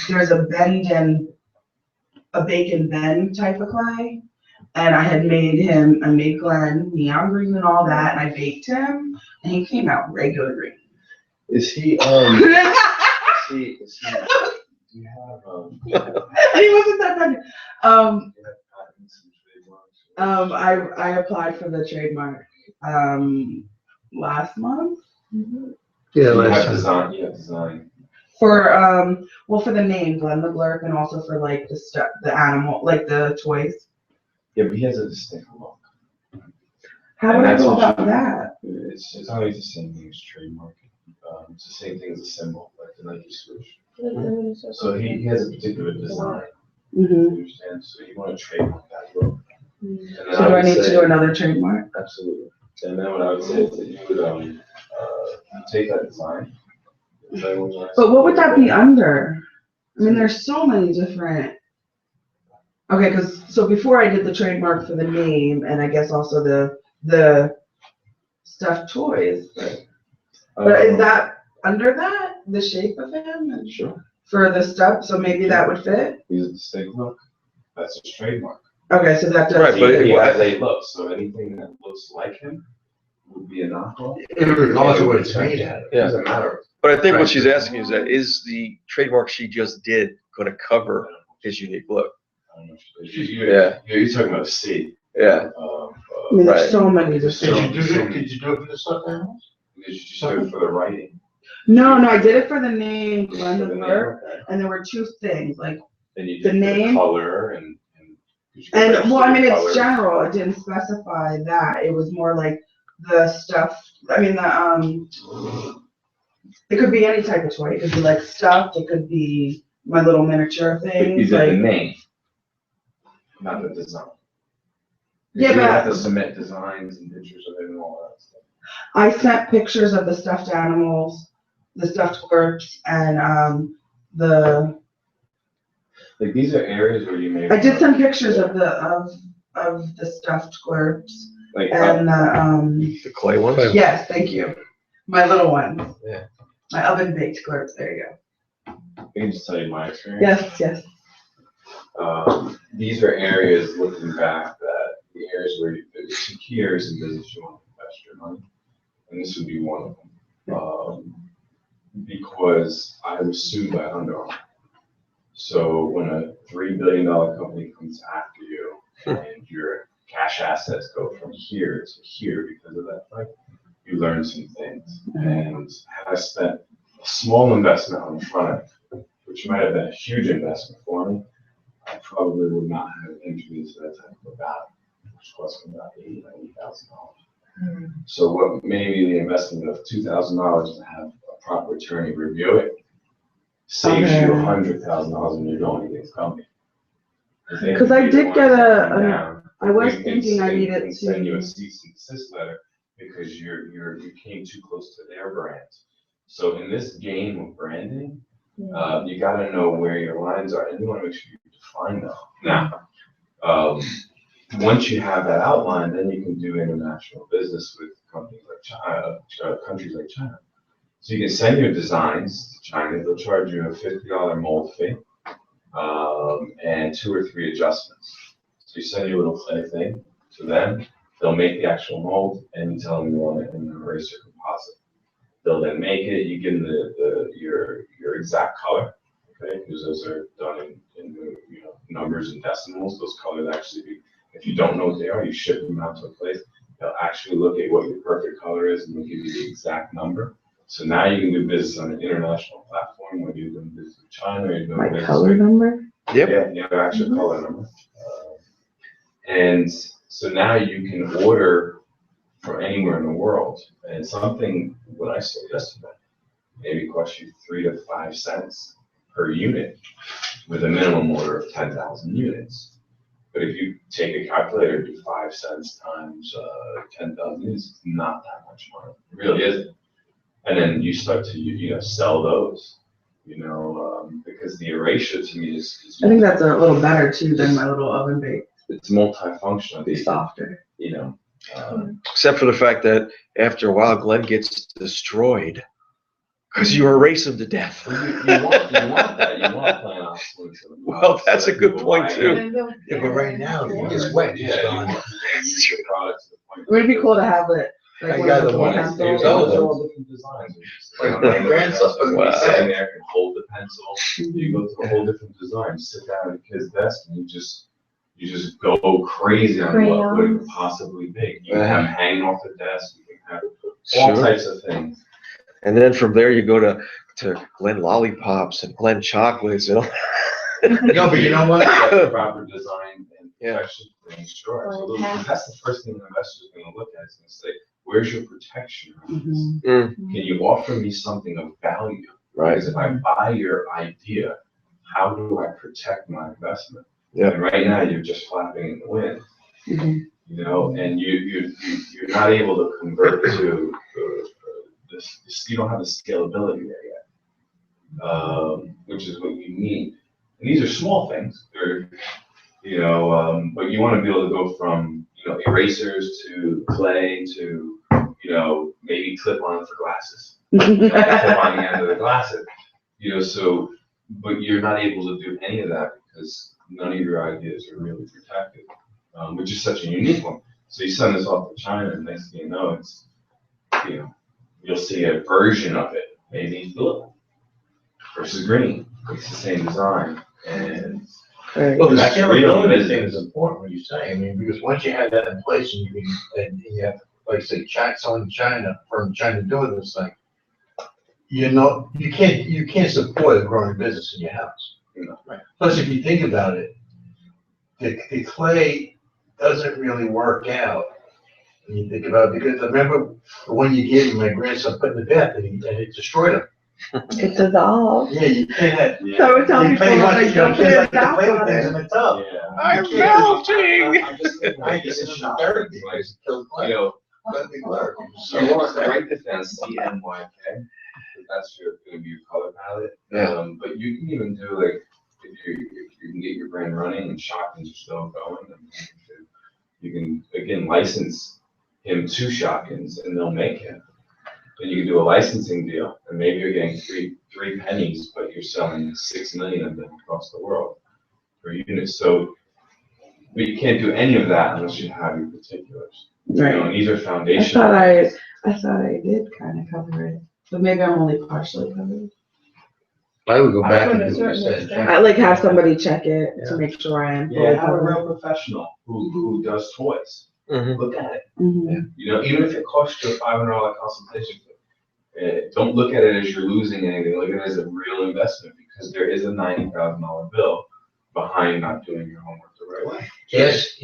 there's a bacon bend type of clay. And I had made Glenn neon green and all that, and I baked him, and he came out regular green. Is he, do you have, And he wasn't that bad. I applied for the trademark last month. Yeah, you last have time. design. For for the name Glenn the Blurp, and also for the stuff, the animal, the toys. Yeah, but he has a distinct look. How would I go about that? It's always the same thing as trademark. It's the same thing as a symbol, like the Nike swoosh. So he has a particular design. Mm-hmm. You understand? So you want to trademark that look. So do I need to do another trademark? Absolutely. And then what I would say is that you would take that design. But what would that be under? I mean, there's so many different. Okay, so before I did the trademark for the name, and I guess also the stuffed toys, but is that under that, the shape of him? Sure. For the stuff, so maybe that would fit? He's a distinct look. That's his trademark. Okay, so that does. Right, but he has a look, so anything that looks like him would be a knockoff. Regardless of what it's made out of. Yeah. Doesn't matter. But I think what she's asking is the trademark she just did going to cover his unique look? You're talking about a C. Yeah. I mean, there's Right. so many Did different. you do it, did you do it for the stuffed animals? Did you just do it for the writing? No, I did it for the name Glenn For the the name, Bird, okay. and there were two things, like, Then you The did name- color and. and, well, I mean, it's color. general, it didn't specify that, it was more like the stuff, I mean, it could be any type of toy, it could be like stuffed, it could be my little miniature You things, did the like, name, not the design. Yeah, You have but- to submit designs and pictures of it and all that stuff. I sent pictures of the stuffed animals, the stuffed twerps, and, Like, these are areas where you may. I did send pictures of the stuffed twerps, Like, and The clay ones? yes, thank you, my little ones. Yeah. My oven baked twerps, there you go. I can just tell you my experience. Yes. These are areas looking back that the areas where there's some key areas in business you want to invest your money, and this would be one of them. Because I was sued by Under Armour. So when a $3 billion company comes after you and your cash assets go from here to here because of that fight, you learn some things. And had I spent a small investment on the front end, which might have been a huge investment for me, I probably would not have entered into that type of a battle, which cost me about $80,000, $90,000. So what made me the investment of $2,000 to have a proper attorney review it saves you $100,000 when you're going against company. Because I did get I was thinking I needed to send you a to, cease and desist letter because you came too close to their brand. So in this game of branding, you got to know where your lines are, and you want to make sure you define them. Now, once you have that outline, then you can do international business with companies like China, countries like China. So you can send your designs to China. They'll charge you a $50 mold fee and 2 or 3 adjustments. So you send your little clay thing to them. They'll make the actual mold, and you tell them you want it in an eraser composite. They'll then make it. You give them your exact color, okay? Because those are done in numbers and decimals. Those colors actually be. If you don't know what they are, you ship them out to a place. They'll actually look at what your perfect color is, and they'll give you the exact number. So now you can do business on an international platform, whether you're doing business with China or you're doing my business color with. number? Yep. Yeah, you have an actual color number. And so now you can order from anywhere in the world. And something, what I said yesterday, maybe cost you 3 to 5 cents per unit with a minimum order of 10,000 units. But if you take a calculator, do 5 cents times 10,000 units, it's not that much money. It really isn't. And then you start to sell those, because the erasure to me is I think that's a little better too than my little oven bake, it's multifunctional. be softer. Except for the fact that after a while, Glenn gets destroyed because you erase him to death. You want that. You want playing obsolete. Well, that's a good point, too. Yeah, but right now, he gets wet, he's Yeah, gone. use your product to the point. It would be cool to have it, like I one got of the those one little that pencils. saves all They're of all different designs. Like my grandson, Wow. Sitting there can hold the pencil. You go to a whole different design. Sit down at a kid's desk and you just go crazy on what it could possibly be. You can have them hanging off the desk. You can have all Sure. types of things. And then from there, you go to Glenn lollipops and Glenn chocolates and all. No, but you know what? The proper design and Yeah. protection things, sure. Absolutely. Because that's the first thing an investor is going to look at. Is going to say, where's your protection around this? Mhm. Can you offer me something of value? Right. Because if I buy your idea, how do I protect my investment? Yeah. And right now, you're just flapping in the wind, Mhm. and you're not able to convert to this. You don't have the scalability there yet, which is what you need. And these are small things. They're, but you want to be able to go from erasers to clay to maybe clip on for glasses. Clip on the end of the glasses. But you're not able to do any of that because none of your ideas are really protected, which is such a unique one. So you send this off to China, and next thing you know, it's, you'll see a version of it, maybe blue versus green. It's the same design, and Right. Well, the That's real scalability business. thing is important, what you say. I mean, because once you have that in place and you can, and you have, like say, someone in China, from China doing this thing, you can't support a growing business in your house. Right. Plus, if you think about it, the clay doesn't really work out when you think about it, because I remember the one you gave me, my grandson put in the bath and it destroyed him. It dissolves. Yeah, you can't have. Yeah. So we tell You people play like like, don't kids put like to bath play with things in water. the tub. Yeah. I'm You can't- melting. I'm just thinking, I like, guess it's it's not dirty, like, because it kills clay. you know, Let me learn. so you want to write this down, CNYK, because that's gonna be your color palette. Yeah. But you can even do like, if you can get your brand running and Shopkins are still going, and you can, again, license him to Shopkins and they'll make him. Then you can do a licensing deal, and maybe you're getting three pennies, but you're selling 6 million of them across the world per unit. So, but you can't do any of that unless you have your particulars. You know, Right. and these are I foundational. thought I did kind of cover it, but maybe I'm only partially covered. I would go I back would and do what you certainly said. I like have somebody check it Yeah. to make sure I am. Yeah, have a real professional who does toys. Mhm. Look at it. Mhm. You know, even if it costs you a $500 consultation, don't look at it as you're losing anything. Look at it as a real investment, because there is a $90,000 bill behind not doing your homework the right way.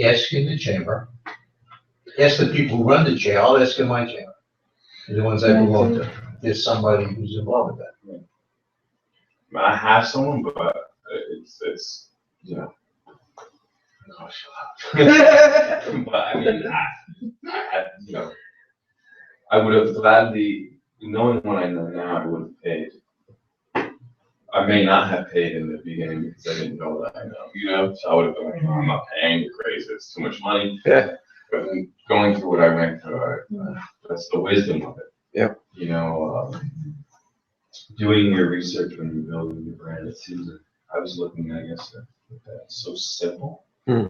Ask in the chamber. Ask the people who run the jail. I'll ask in my chamber. The ones I belong to. There's somebody who's involved with that. I have someone, but it's you know, it costs a lot. But I mean, you know, I would have gladly, knowing what I know now, I would have paid. I may not have paid in the beginning because I didn't know that I know, you know, so I would have been like, "Oh, I'm not paying, you're crazy, it's too much money." Yeah. But then going through what I went through, that's the wisdom of it. Yep. You know, doing your research when you're building your brand, it seems like I was looking at yesterday, that's so simple. Hmm.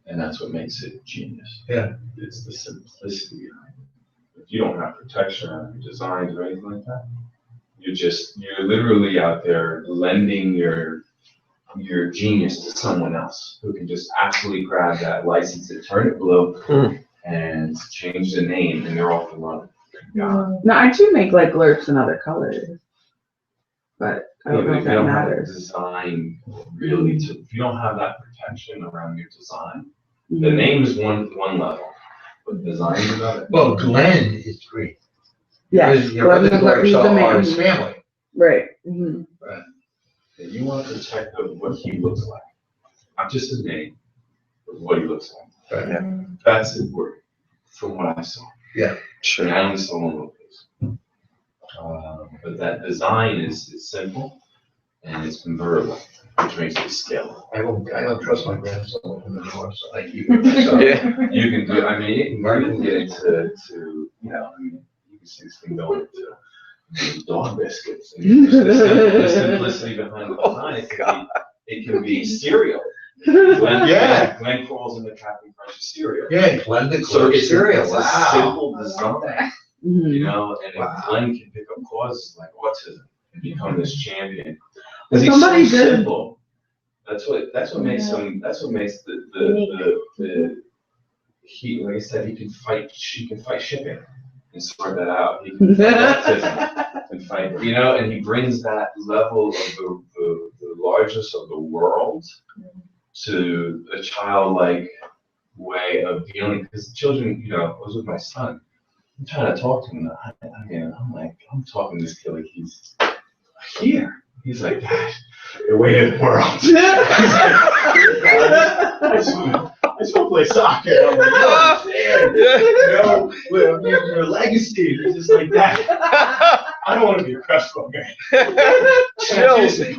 And that's what makes it genius. Yeah. It's the simplicity behind it. If you don't have protection on your designs or anything like that, you're literally out there lending your genius to someone else who can just absolutely grab that, license it, turn it blue, and change the name, and they're off and running. No, I do make like glurps in other colors, but I don't know if If you that don't have the matters. design really if you don't have that protection around your design, the Mhm. name is one level, but the design is another. Well, Glenn is green. Yes, Because your other Glenn's the- he's the are man. his family. Right. Mhm. And you want to protect what he looks like, not just his name, but what he looks like. Yeah. That's important from what I saw. Yeah. I mean, I only saw one little piece. But that design is simple and it's convertible, which makes it scalable. I don't trust my grandson anymore, so I keep it myself. Yeah. You can do, I mean, you can get into, you know, I mean, you can see this thing going into dog biscuits. And the simplicity behind the design, it can be cereal. Yeah. Glenn crawls in the Captain Crunch cereal. Yeah, Glenn the So it's cereal, it's a wow. simple design, Mhm. you know, and Wow. if Glenn can pick up causes like autism and become this champion. But Because he's somebody so did- simple. That's what makes him, that's what makes the he, like I said, he can fight shipping and sort that out. He can fight autism and fight, you know, and he brings that level of the largest of the world to a childlike way of dealing, because children, you know, I was with my son, I'm trying to talk to him, I'm talking to this kid like he's here. He's like, Dad, the weight of the world. I just want to play soccer. I'm like, you know, well, your legacy is just like that. I don't want to be a crestfallen man. Chills. You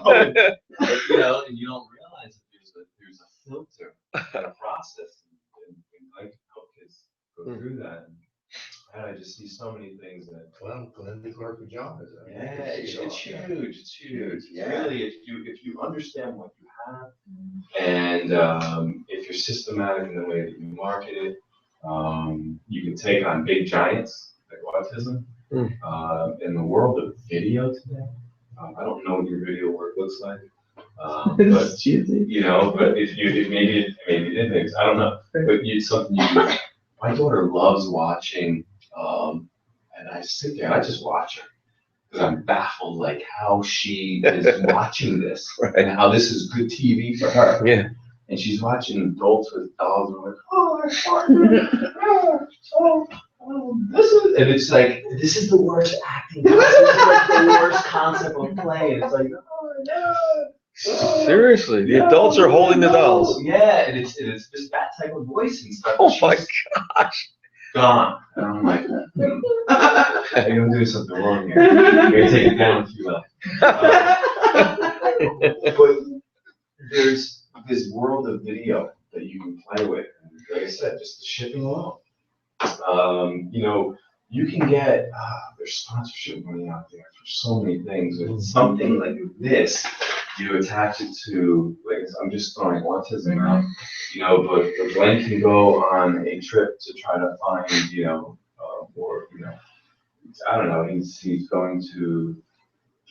know, and you don't realize that there's a filter and a process, and I can help kids go through that. And I just see so many things that. Glenn did work for John. Yeah, it's huge. It's huge. Yeah. Really, if you understand what you have, and if you're systematic in the way that you market it, you can take on big giants like autism. In the world of video today, I don't know what your video work looks like, But It's cheesy. you know, but if maybe it did things, I don't know. But it's something my daughter loves watching, and I sit there and I just watch her because I'm baffled, like how she is watching this and how this is good TV for her. Yeah. And she's watching adults with dolls and like, oh, my partner, this is, and it's like, this is the worst acting. This is like the worst concept of play. And it's like, oh my God. Seriously, the adults are holding the dolls. Yeah, and it's just that type of voice and stuff. Oh my She's gosh. gone. And I'm like, you're doing something wrong here. You're take it down if you will. But there's this world of video that you can play with. And like I said, just the shipping alone. You know, you can get there's sponsorship money out there for so many things. And something like this, you attach it to, like I'm just throwing autism out, you know, but Glenn can go on a trip to try to find, you know, or you know, I don't know, he's going to,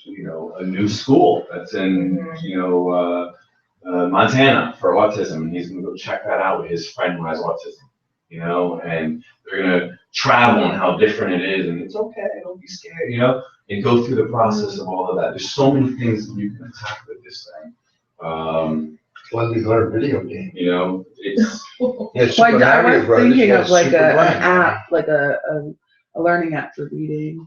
you know, a new school that's in, you know, Montana for autism, and he's gonna go check that out with his friend who has autism, you know, and they're gonna travel and how different it is, and it's okay, don't be scared, you know, and go through the process of all of that. There's so many things that you can attack with this thing. Let me learn video game. You know, it's Yeah, Like, Super I Mario was Brothers, thinking yeah, of like Super an Mario. app, like a learning app for reading.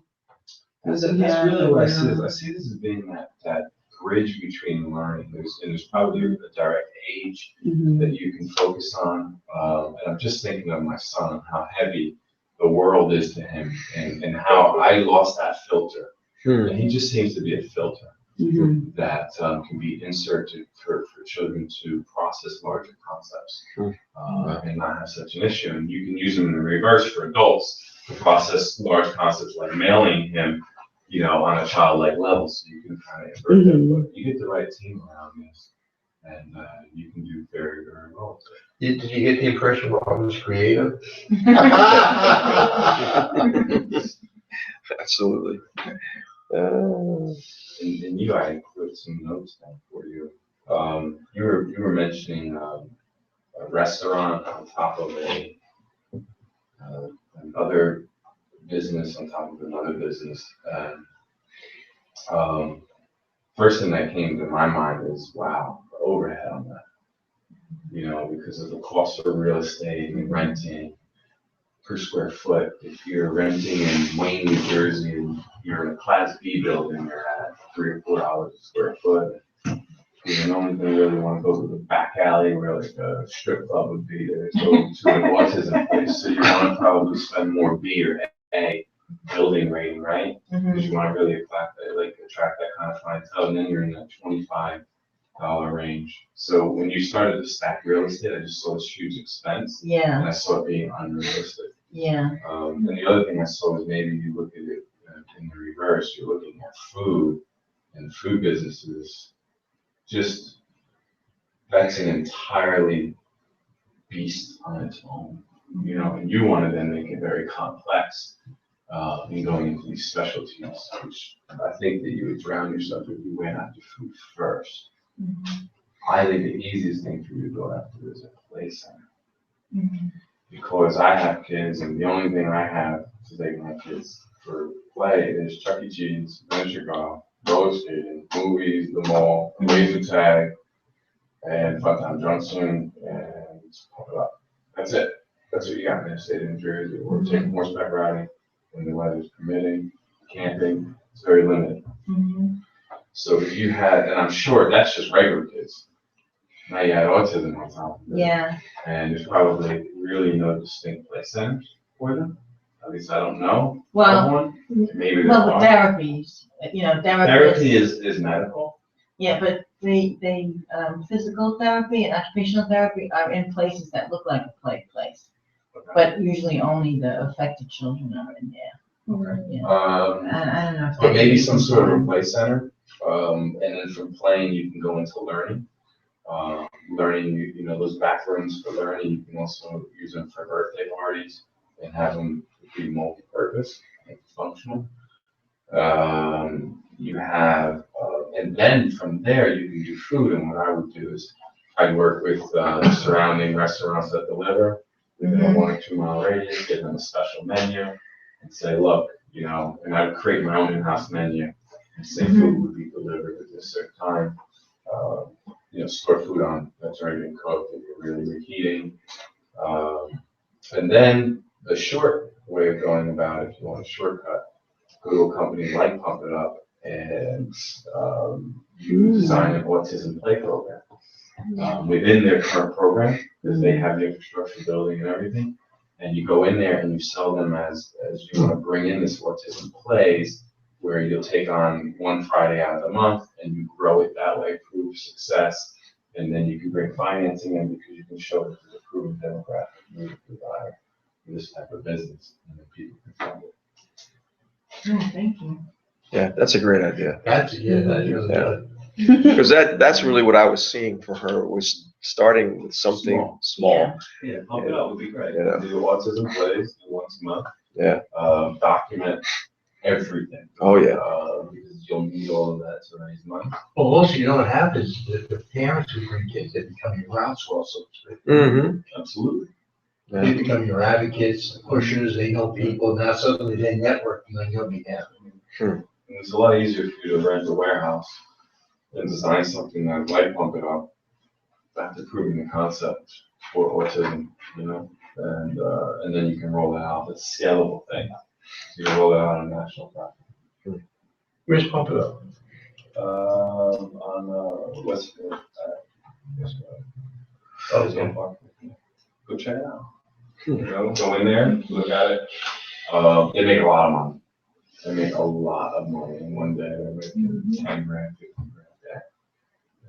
that's really what I see this. I see this as being that bridge between learning. There's probably a direct age Mhm. that you can focus on. And I'm just thinking of my son, how heavy the world is to him, and how I lost that filter. And he just seems to be a filter Mhm. that can be inserted for children to process larger concepts and not have such an issue. And you can use them in the reverse for adults to process large concepts like mailing him, you know, on a childlike level. So you can kind of invert that. But you get the right team around this, and you can do very, very well with it. Did you get the impression Rob was creative? Absolutely. And you, I put some notes down for you. You were mentioning a restaurant on top of another business on top of another business. First thing that came to my mind is, wow, the overhead on that. You know, because of the cost of real estate and renting per square foot. If you're renting in Wayne, New Jersey, and you're in a Class B building, you're at $3 or $4 a square foot. You know, no one's gonna really want to go to the back alley where like a strip club would be to go to an autism place. So you want to probably spend more B or A building rating, right? Because you want to really attract that kind of clientele, and then you're in that $25 range. So when you started to stack real estate, I just saw this huge expense, Yeah, and I saw it being unrealistic. yeah. And the other thing I saw was maybe you look at it in the reverse. You're looking at food, and food businesses. Just that's an entirely beast on its own, you know, and you want to then make it very complex in going into these specialties, which I think that you would drown yourself if you went after food first. I think the easiest thing for you to go after is a play center. Because I have kids, and the only thing I have to take my kids for play is Chuck E. Cheese, miniature golf, roller skating, movies, the mall, laser tag, and Funtown Junction, and pump it up. That's it. That's what you got in the state of New Jersey. Or taking horseback riding when the weather's permitting, camping, it's very limited. So if you had, and I'm sure that's just regular kids. Now you had autism on top of it. Yeah, And there's probably really no distinct play centers for them. At least I don't know of well, one. Maybe there well, the are. therapies, you know, Therapy therapists. is medical. Yeah, but physical therapy and occupational therapy are in places that look like a play place. But usually only the affected children are in there. Okay. Yeah. I don't know. If Or they- maybe some sort of a play center. And then from playing, you can go into learning. Learning, you know, those back rooms for learning, you can also use them for birthday parties and have them be multi-purpose and functional. You have And then from there, you can do food. And what I would do is I'd work with the surrounding restaurants that deliver within a 1 or 2 mile radius, give them a special menu and say, look, you know, and I would create my own in-house menu and say food would be delivered at this certain time. You know, store food on that's already been cooked, if you're really reheating. And then the short way of going about it, if you want a shortcut, go to a company like Pump It Up and you design an autism play program within their current program, because they have the infrastructure building and everything. And you go in there and you sell them as you want to bring in this autism plays, where you'll take on 1 Friday out of the month and you grow it that way, prove success, and then you can bring financing in because you can show that there's a proven demographic need for this type of business, and then people can fund it. Oh, thank you. Yeah, that's a great idea. That's really good. Because that's really what I was seeing for her, was starting with something small. Yeah, Pump It Up would be great. Yeah. Do autism plays once a month. Yeah. Document everything. Oh, yeah. Because you'll need all of that to raise money. Well, also, you know what happens, the parents who bring kids, they become your groundswell, so to speak. Mm-hmm. Absolutely. They become your advocates, pushers, they know people, now suddenly they network on your behalf. And it's a lot easier for you to rent a warehouse than design something that like Pump It Up after proving the concept for autism, you know, and then you can roll it out. It's a scalable thing. So you roll it out on a national platform. Where's Pump It Up? On Westfield. Okay. Go check it out. You know, go in there, look at it. They make a lot of money. They make a lot of money in one day. They're making 10 grand, 15 grand a day.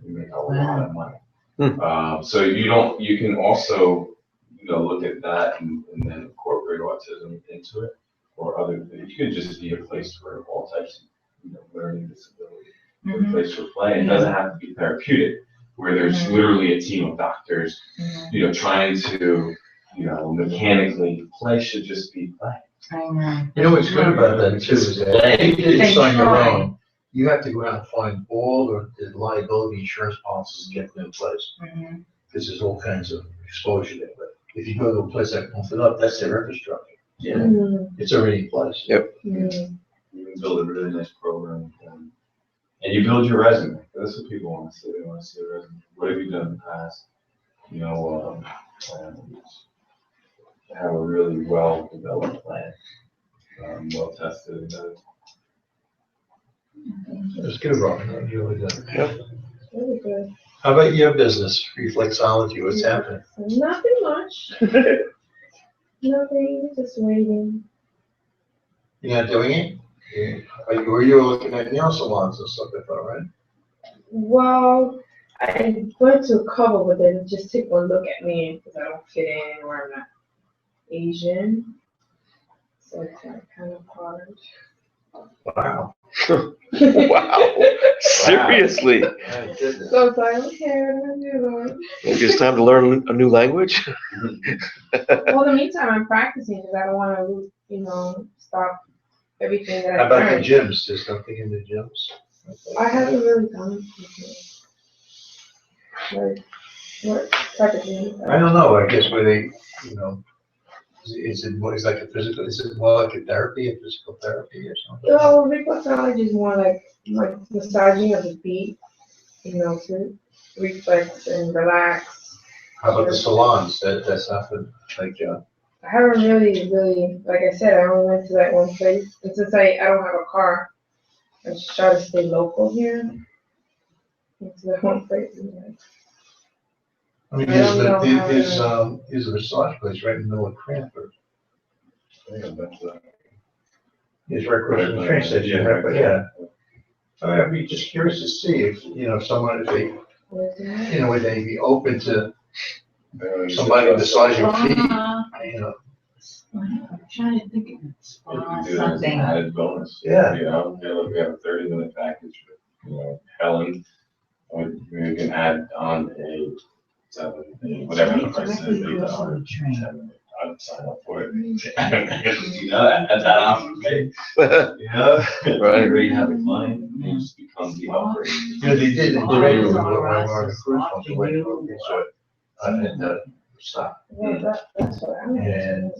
They make a lot of money. So you can also, you know, look at that and then incorporate autism into it, or other things. You could just be a place for all types of, you know, learning disability, a place for play. It doesn't have to be therapeutic, where there's literally a team of doctors, you know, trying to, you know, mechanically play should just be play. I know. You know what's good about that too is that if you do this on your own, you have to go out and find all the liability insurance policies to get them in place. Because there's all kinds of exposure there, but if you go to a place that Pump It Up, that's their infrastructure. Yeah. It's already in place. Yep. You can build a really nice program with them. And you build your resume. That's what people want to see. They want to see a resume. What have you done in the past? You know, have a really well-developed plan, well-tested. It's good, Robin. That's really good. Yep. Really good. How about your business, Reflexology? What's happening? Nothing much. Nothing, just waiting. You're not doing it? You were looking at nail salons and stuff, I thought, right? Well, I went to a couple, but then just took one look at me because I don't fit in or I'm not Asian. So it's kind of hard. Wow. Wow. Seriously. My goodness. So it's like, okay, I'm gonna do it. Maybe it's time to learn a new language. Well, in the meantime, I'm practicing because I don't want to lose, you know, stop everything that How I about the learned. gyms? There's something in the gyms? I haven't really done it. Like, what type of thing? I don't know, I guess where they, you know, is it more, is like a physical, is it more like a therapy, a physical therapy or something? Well, reflexology is more like massaging of the feet, you know, to reflex and relax. How about the salons? That's nothing, like, I haven't really, like I said, I only went to that one place. And since I don't have a car, I just try to stay local here. Into that one place. I mean, I don't know how there's a massage place right in the middle of Cranford. I think that's It's right across from the train station, right, but yeah. I'd be just curious to see if, you know, someone, if they, you know, would they be open to somebody massaging your feet, you know? I'm trying to think of You can do that as an something. added bonus. Yeah. You know, look, we have a 30-minute package with, you know, Helen. We can add on a 7, whatever the price is, Directly $8, across from the train. 10 minute. to sign up for it. You know, that's that option, right? You know, Right. you're having fun, and you just become the operator. You know, they did in Jamaica when we were on a cruise on the way to resort, and stop. That's what I'm. And,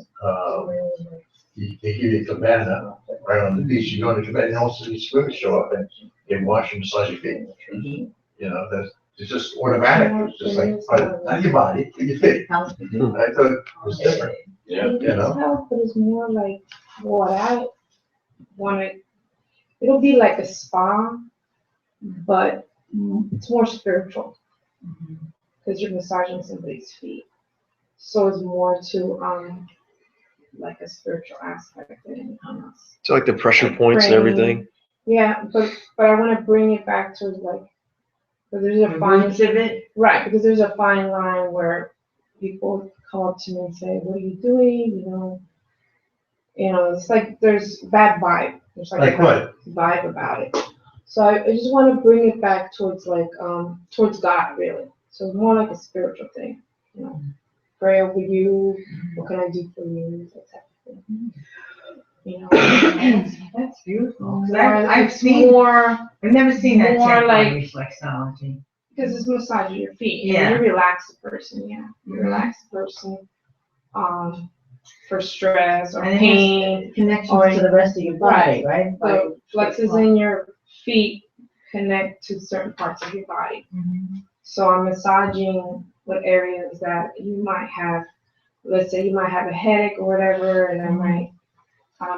they give you a cabana right on the beach. You go in the cabana, and also these swimmers show up and they wash and massage your feet. You know, it's just automatic. It's just like, not your body, but your feet. I thought it was different. Yeah. It is health, but it's more like what I wanted. It'll be like a spa, but it's more spiritual because you're massaging somebody's feet. So it's more to like a spiritual aspect than anything else. So like the pressure points and Praying. everything. Yeah, but I want to bring it back to like, because there's a fine Roots of it. right, because there's a fine line where people come up to me and say, "What are you doing?" You know, it's like there's bad vibe. There's like a bad vibe about it. So I just want to bring it back towards like towards God really. So it's more like a spiritual thing. You know, pray over you. What can I do for you? That type of thing. You know, That's beautiful. 'Cause more, I've it's seen, more I've never seen that more type like- of reflexology. because it's massaging your feet. Yeah. You relax the person. Yeah, you relax the person. For stress or And it has pain. Connection Or- to the rest of your body, right? The flexes in your feet connect to certain parts of your body. So I'm massaging what areas that you might have. Let's say you might have a headache or whatever, and I might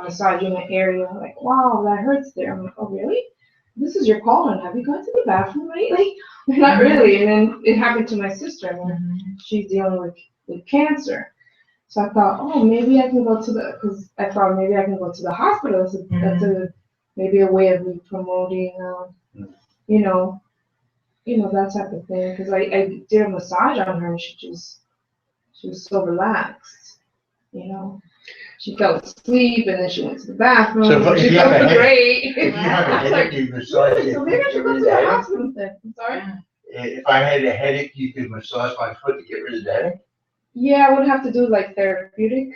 massage you in an area like, wow, that hurts there. I'm like, oh really? This is your calling. Have you gone to the bathroom lately? Not really. And then it happened to my sister. And she's dealing with cancer. So I thought, oh, maybe I can go to because I thought maybe I can go to the hospital. That's maybe a way of me promoting, you know, that type of thing. Because I did a massage on her and she was so relaxed, you know. She fell asleep and then she went to the bathroom. So if She you have felt a headache- great. If you have a I was like, headache, you massage really? it. So maybe I should go to the hospital then. I'm sorry. If I had a headache, you could massage my foot to get rid of the headache? Yeah, I would have to do like therapeutic,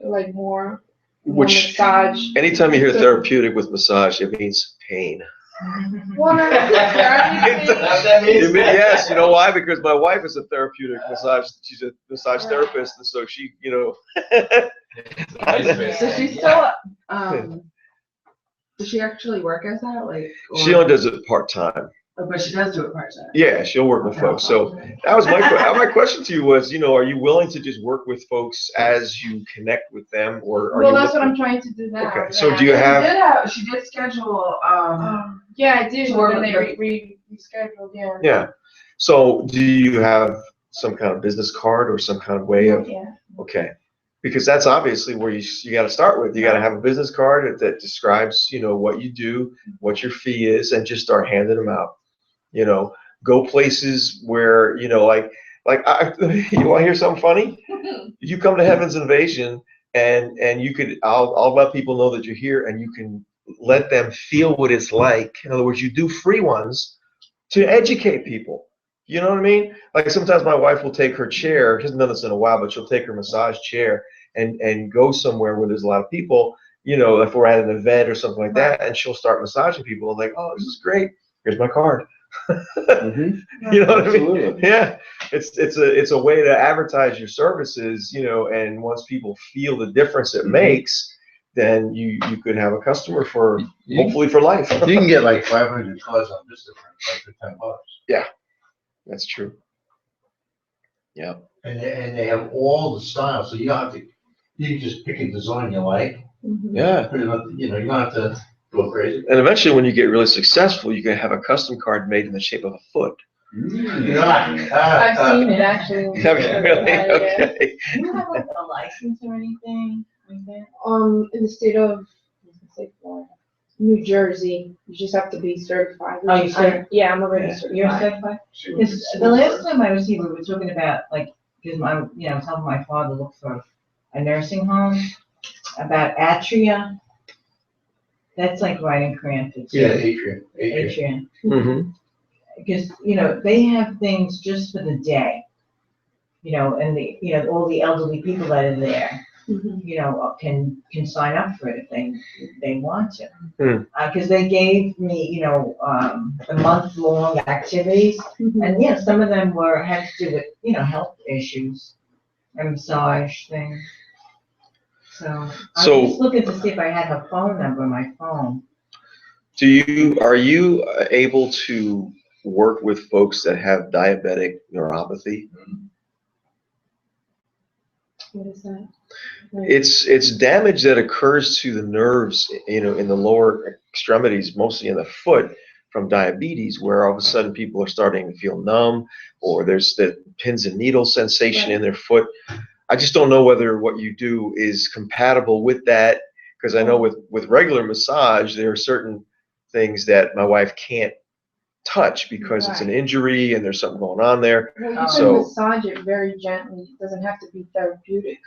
like more Which, massage. anytime you hear therapeutic with massage, it means pain. Well, not necessarily. Yes, you know why? Because my wife is a therapeutic massage, she's a massage therapist, and so she, you know. So she's still, does she actually work as that, like? She only does it part-time. Oh, but she does do it part-time. Yeah, she'll work with folks. So that was my question to you was, are you willing to just work with folks as you connect with them, or are Well, you that's what looking- I'm trying to do now. Okay, so yeah. do you have, She did schedule, Yeah, I did, To but work then with they her. rescheduled, yeah. yeah, so do you have some kind of business card or some kind of way of, Yeah. okay, because that's obviously where you got to start with. You got to have a business card that describes, what you do, what your fee is, and just start handing them out. Go places where, like you want to hear something funny? You come to Heaven's Invasion and I'll let people know that you're here, and you can let them feel what it's like. In other words, you do free ones to educate people. You know what I mean? Like sometimes my wife will take her chair, she hasn't done this in a while, but she'll take her massage chair and go somewhere where there's a lot of people, if we're at an event or something like that, and she'll start massaging people and like, oh, this is great. Here's my card. You know what I mean? Yeah. It's a way to advertise your services, and once people feel the difference it makes, then you could have a customer for hopefully for life. You can get like 500 cards on this different, like for $10. Yeah, that's true. Yeah. And they have all the styles, so you can just pick a design you like. Yeah. Put it up, you don't have to go crazy. And eventually when you get really successful, you can have a custom card made in the shape of a foot. I've seen it actually. Have you really? Okay. Do you have like a license or anything like that? In the state of New Jersey, you just have to be certified. Oh, you're certified? Yeah, I'm already You're certified. certified? Because the last time I was here, we were talking about because I was helping my father look for a nursing home, about Atria. That's like right in Cranford. too. Yeah, Adrian. Atria. Mm-hmm. Because, they have things just for the day. you know, and all the elderly people that are there, Mhm. you know, can sign up for it if they want to. Hmm. Cause they gave me, you know, the month-long activities, Mhm. and yeah, some of them had to do with, you know, health issues, and massage things. So I was just looking to see if I had her phone number on my phone. Are you able to work with folks that have diabetic neuropathy? What is that? It's damage that occurs to the nerves, you know, in the lower extremities, mostly in the foot, from diabetes, where all of a sudden people are starting to feel numb, or there's the pins and needles sensation in their foot. I just don't know whether what you do is compatible with that, because I know with regular massage, there are certain things that my wife can't touch because it's an injury and there's something going on there. Well, you can So- massage it very gently. It doesn't have to be therapeutic.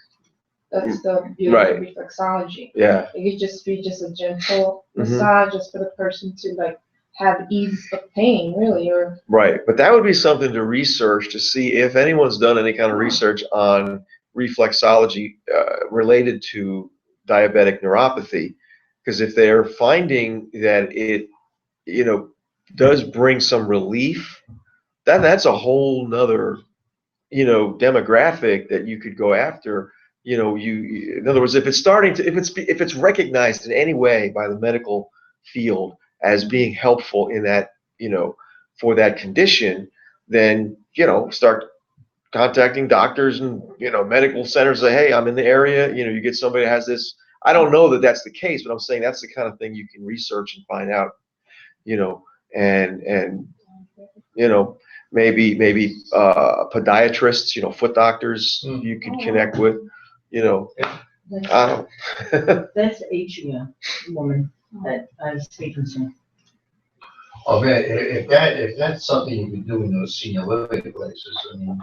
That's the beauty Right. of reflexology. Yeah. It could just be just a gentle Mhm. massage just for the person to like have ease of pain, really, or Right, but that would be something to research to see if anyone's done any kind of research on reflexology related to diabetic neuropathy. Because if they're finding that it, you know, does bring some relief, then that's a whole nother, you know, demographic that you could go after. You know, in other words, if it's recognized in any way by the medical field as being helpful in that, you know, for that condition, then, you know, start contacting doctors and, you know, medical centers, say, hey, I'm in the area, you know, you get somebody that has this. I don't know that that's the case, but I'm saying that's the kind of thing you can research and find out, you know, and you know, maybe podiatrists, you know, foot doctors you could connect with, you know. I don't know. That's the Atria woman that I was speaking to. Oh, man, if that's something you can do in those senior living places, I mean,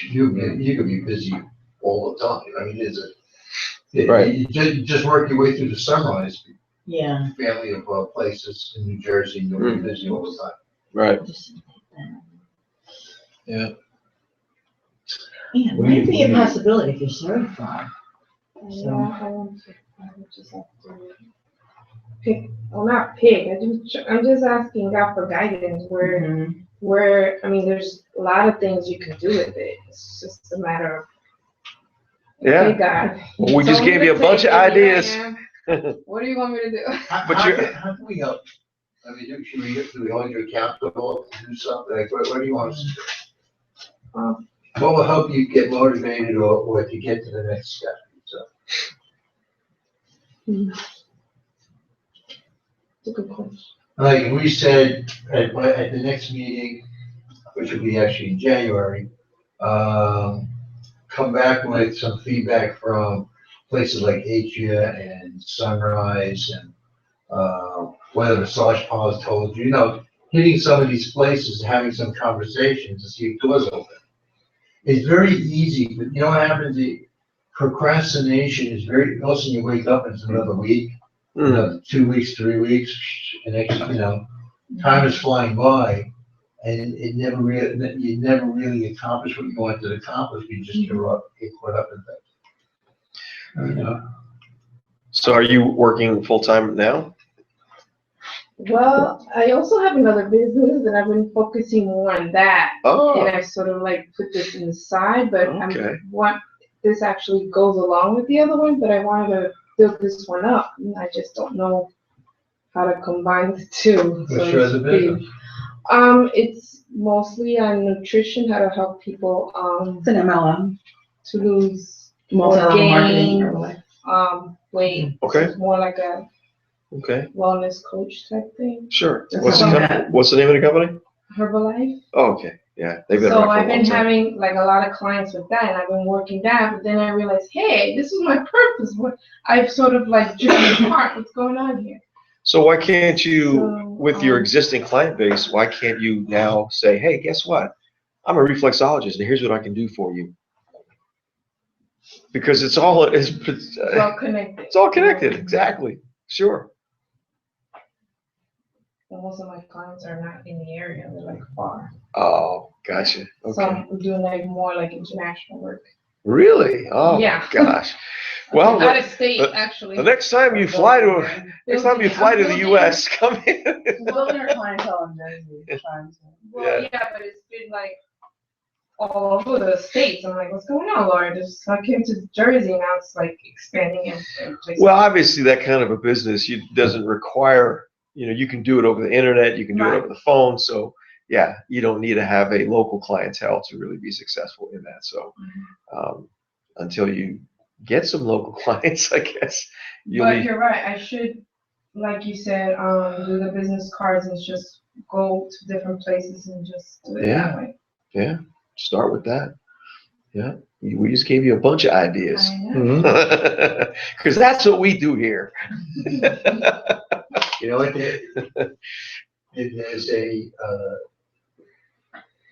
you could be busy all the time. I mean, Right. You just work your way through the Sunrise Yeah. family of places in New Jersey, and you'll be busy all the time. Right. Yeah, it might be a possibility if you're certified. yeah, I would just have to pick, well, not pick, I'm just asking God for guidance where, I mean, there's a lot of things you can do with it. It's just a matter of, Yeah. okay, God. Well, we just told me gave to you a bunch take of it, here I ideas. am. What do you want me to do? But How can we help? I mean, do we hold you accountable to do something? Like, what do you want us to do? What will help you get motivated or to get to the next step? So, It's a good question. like we said at the next meeting, which will be actually in January, come back with some feedback from places like Atria and Sunrise and whether massage parlors told you, you know, hitting some of these places, having some conversations to see if doors open. It's very easy, but you know what happens? The procrastination is very, also you wake up and it's another week, another 2 weeks, 3 weeks, and next, you know, time is flying by. And you never really accomplish what you wanted to accomplish. You just get caught up in things. You know? So are you working full-time now? Well, I also have another business and I've been focusing more on that. Oh. And I sort of like put this in the side, but Okay. this actually goes along with the other one, but I wanted to build this one up. And I just don't know how to combine the two. What's your other business? It's mostly on nutrition, how to help people, It's an MLM, to lose multi-level marketing. gain, Probably. weight. Okay. It's more like a Okay. wellness coach type thing. Sure. That's What's the name of the company? Herbalife. Oh, okay. Yeah, they've been So around for a I've long been time. having like a lot of clients with that, and I've been working that. But then I realized, hey, this is my purpose. What I've sort of like drifted apart. What's going on here? So why can't you, So, with your existing client base, why can't you now say, hey, guess what? I'm a reflexologist, and here's what I can do for you. Because It's all connected. it's all connected. Exactly. Sure. but most of my clients are not in the area, they're like far. Oh, gotcha. So Okay. I'm doing like more like international work. Really? Oh, Yeah. gosh. Well, Out of state, actually. the next time you fly to the U.S., come in. Building our clientele in Jersey, trying to. Well, yeah, but it's been like all over the states. I'm like, what's going on, Laura? Just I came to Jersey, now it's like expanding in places. Well, obviously, that kind of a business doesn't require, you can do it over the internet, you can do it over the phone. So, yeah, you don't need to have a local clientele to really be successful in that. So, until you get some local clients, I guess. But you're right. I should, like you said, do the business cards and just go to different places and just do it that way. Yeah, start with that. Yeah, we just gave you a bunch of ideas. I know. Because that's what we do here. You know what?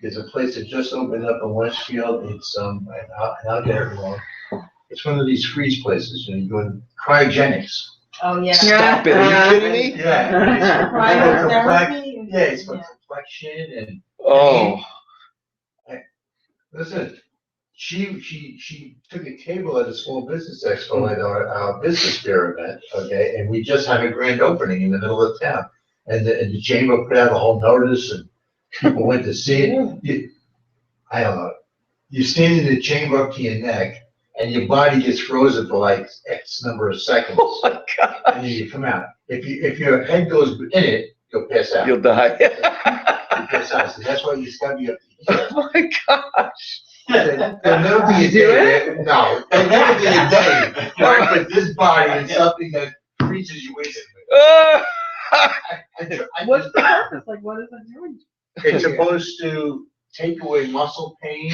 There's a place that just opened up in Westfield. It's and I'll get it wrong. It's one of these freeze places. You go in cryogenics. Oh, yeah. Stop it! Are you kidding me? Yeah. Cryotherapy? Yeah, it's for complexion and. Oh. Listen, she took a table at a small business expo at our business fair event, okay, and we just had a grand opening in the middle of town. And the chamber put out a whole notice and people went to see it. I don't know. You stand in the chamber up to your neck and your body gets frozen for like X number of seconds. Oh my God. And then you come out. If your head goes in it, you'll pass out. You'll die. You'll pass out. So that's why you just gotta be up to here. Oh my gosh. There'll never be a day. No, there'll never be a day where I put this body in something that freezes you instantly. What's the purpose? Like, what is it doing? It's supposed to take away muscle pain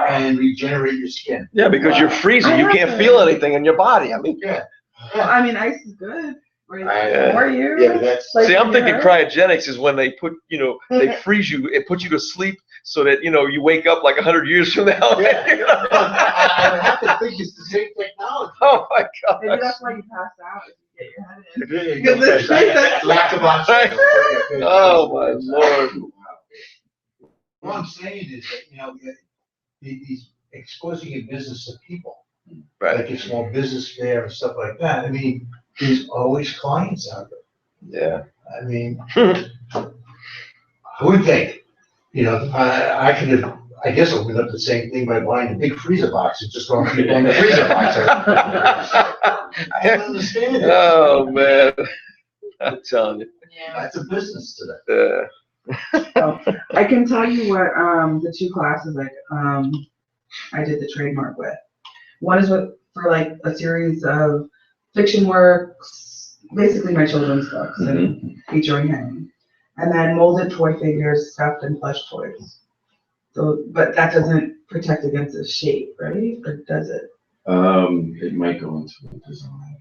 and regenerate your skin. Yeah, because you're freezing. You can't feel anything in your body. I mean, Yeah. Well, I mean, ice is good. I- For you. Yeah, but that's. Like, see, I'm you thinking know? cryogenics is when they put, they freeze you and put you to sleep so that, you wake up like 100 years from now. Yeah. I would have to think it's the same technology. Oh my God. Maybe that's why you pass out if you get your head in. Lack of oxygen. Oh my Lord. What I'm saying is that, these exposing your business to people, Right. like a small business fair and stuff like that. I mean, there's always clients out there. Yeah. I mean, I would think, I could have, I guess opened up the same thing by buying a big freezer box and just throwing people in the freezer box. I don't understand it. Oh man. I'm telling you. Yeah. That's a business today. I can tell you what the two classes I did the trademark with. One is for like a series of fiction works, basically my children's books and featuring him, and then molded toy figures, stuffed and plush toys. So, but that doesn't protect against the shape, right? Or does it? It might go into the design.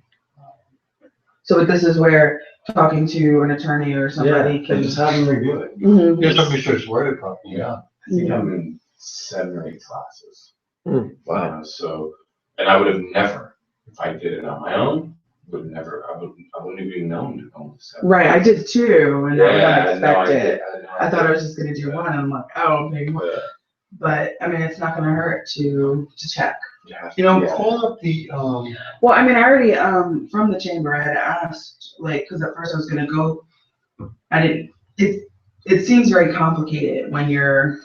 So this is where talking to an attorney or somebody can. Just have them review it. Mhm. Just to make sure it's worded properly. Yeah. I think I'm in 7 or 8 classes. Wow. So, and I would have never, if I did it on my own, I wouldn't have even known to go into 7. Right, I did too, and that was unexpected. No, I thought I was just gonna do one, and I'm like, oh, maybe more. Yeah. But I mean, it's not gonna hurt to check. Yeah. Call up the, Well, I mean, I already from the chamber, I had asked, like, because at first I was gonna go. I didn't. It seems very complicated when you're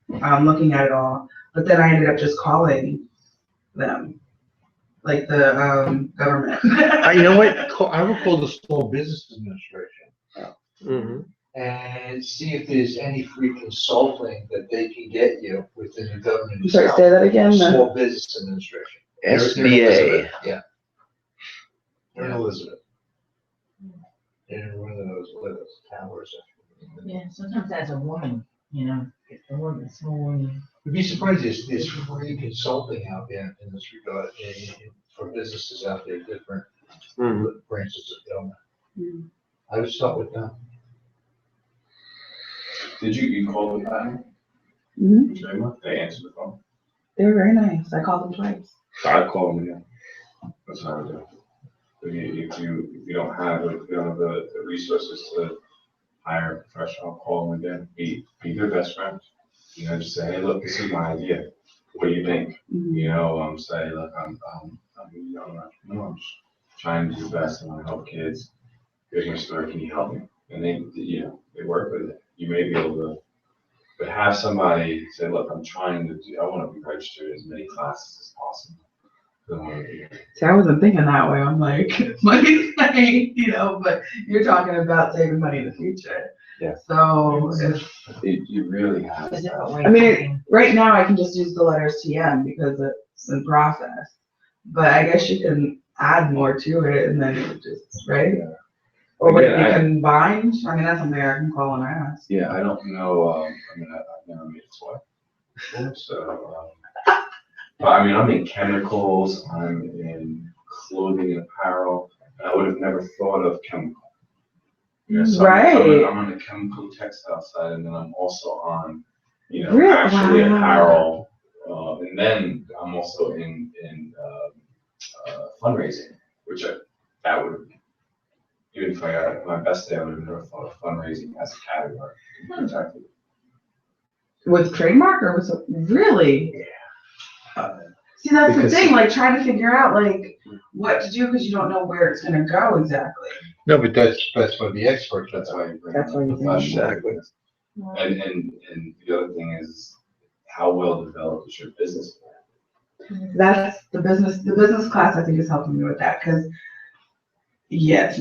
looking at it all, but then I ended up just calling them, like the government. you know what, I will call the Small Business Administration Mm-hmm. and see if there's any free consulting that they can get you within the government. I'm sorry, say that again. Small Business Administration. They're in SBA. Elizabeth, yeah. They're in Elizabeth. They're in one of those little towers. Yeah, sometimes as a woman, if the woman, small woman. You'd be surprised, there's free consulting out there in this regard, for businesses out there, different branches of government. I would start with them. Did you call them back? Mm-hmm. They answered the phone. They were very nice. I called them twice. I'd call them again. That's how I would do. If you don't have the resources to hire a professional, call them again, be their best friend. You know, just say, hey, look, this is my idea. What do you think? You know, say, look, I'm a young entrepreneur. I'm just trying to do the best. I want to help kids. Here's my story. Can you help me? And they, you know, they work with it. You may be able to, but have somebody say, look, I want to be registered as many classes as possible. See, I wasn't thinking that way. I'm like, money's money, you know, but you're talking about saving money in the future. Yeah. So You really have Is it to. a way I mean, thinking? right now I can just use the letters TM because it's in process. But I guess you can add more to it and then it just, right? Yeah. Or would it Again, be combined? I mean, that's something I can call and ask. Yeah, I don't know, I mean, I've never made a toy before, so, but I mean, I'm in chemicals, I'm in clothing and apparel, and I would have never thought of chemical. You know, so I'm on the chemical textile side, and then I'm also on, you know, Really? actually Wow. apparel, and then I'm also in fundraising, which that would, even if I got my best day, I would have never thought of fundraising as a category. Exactly. With trademark or with, really? Yeah. See, that's the Because- thing, like trying to figure out like what to do because you don't know where it's gonna go exactly. No, but that's what the experts, That's why you bring That's why you bring professional. Exactly. And the other thing is, how well developed is your business plan? That's the business class I think is helping me with that, cause yeah,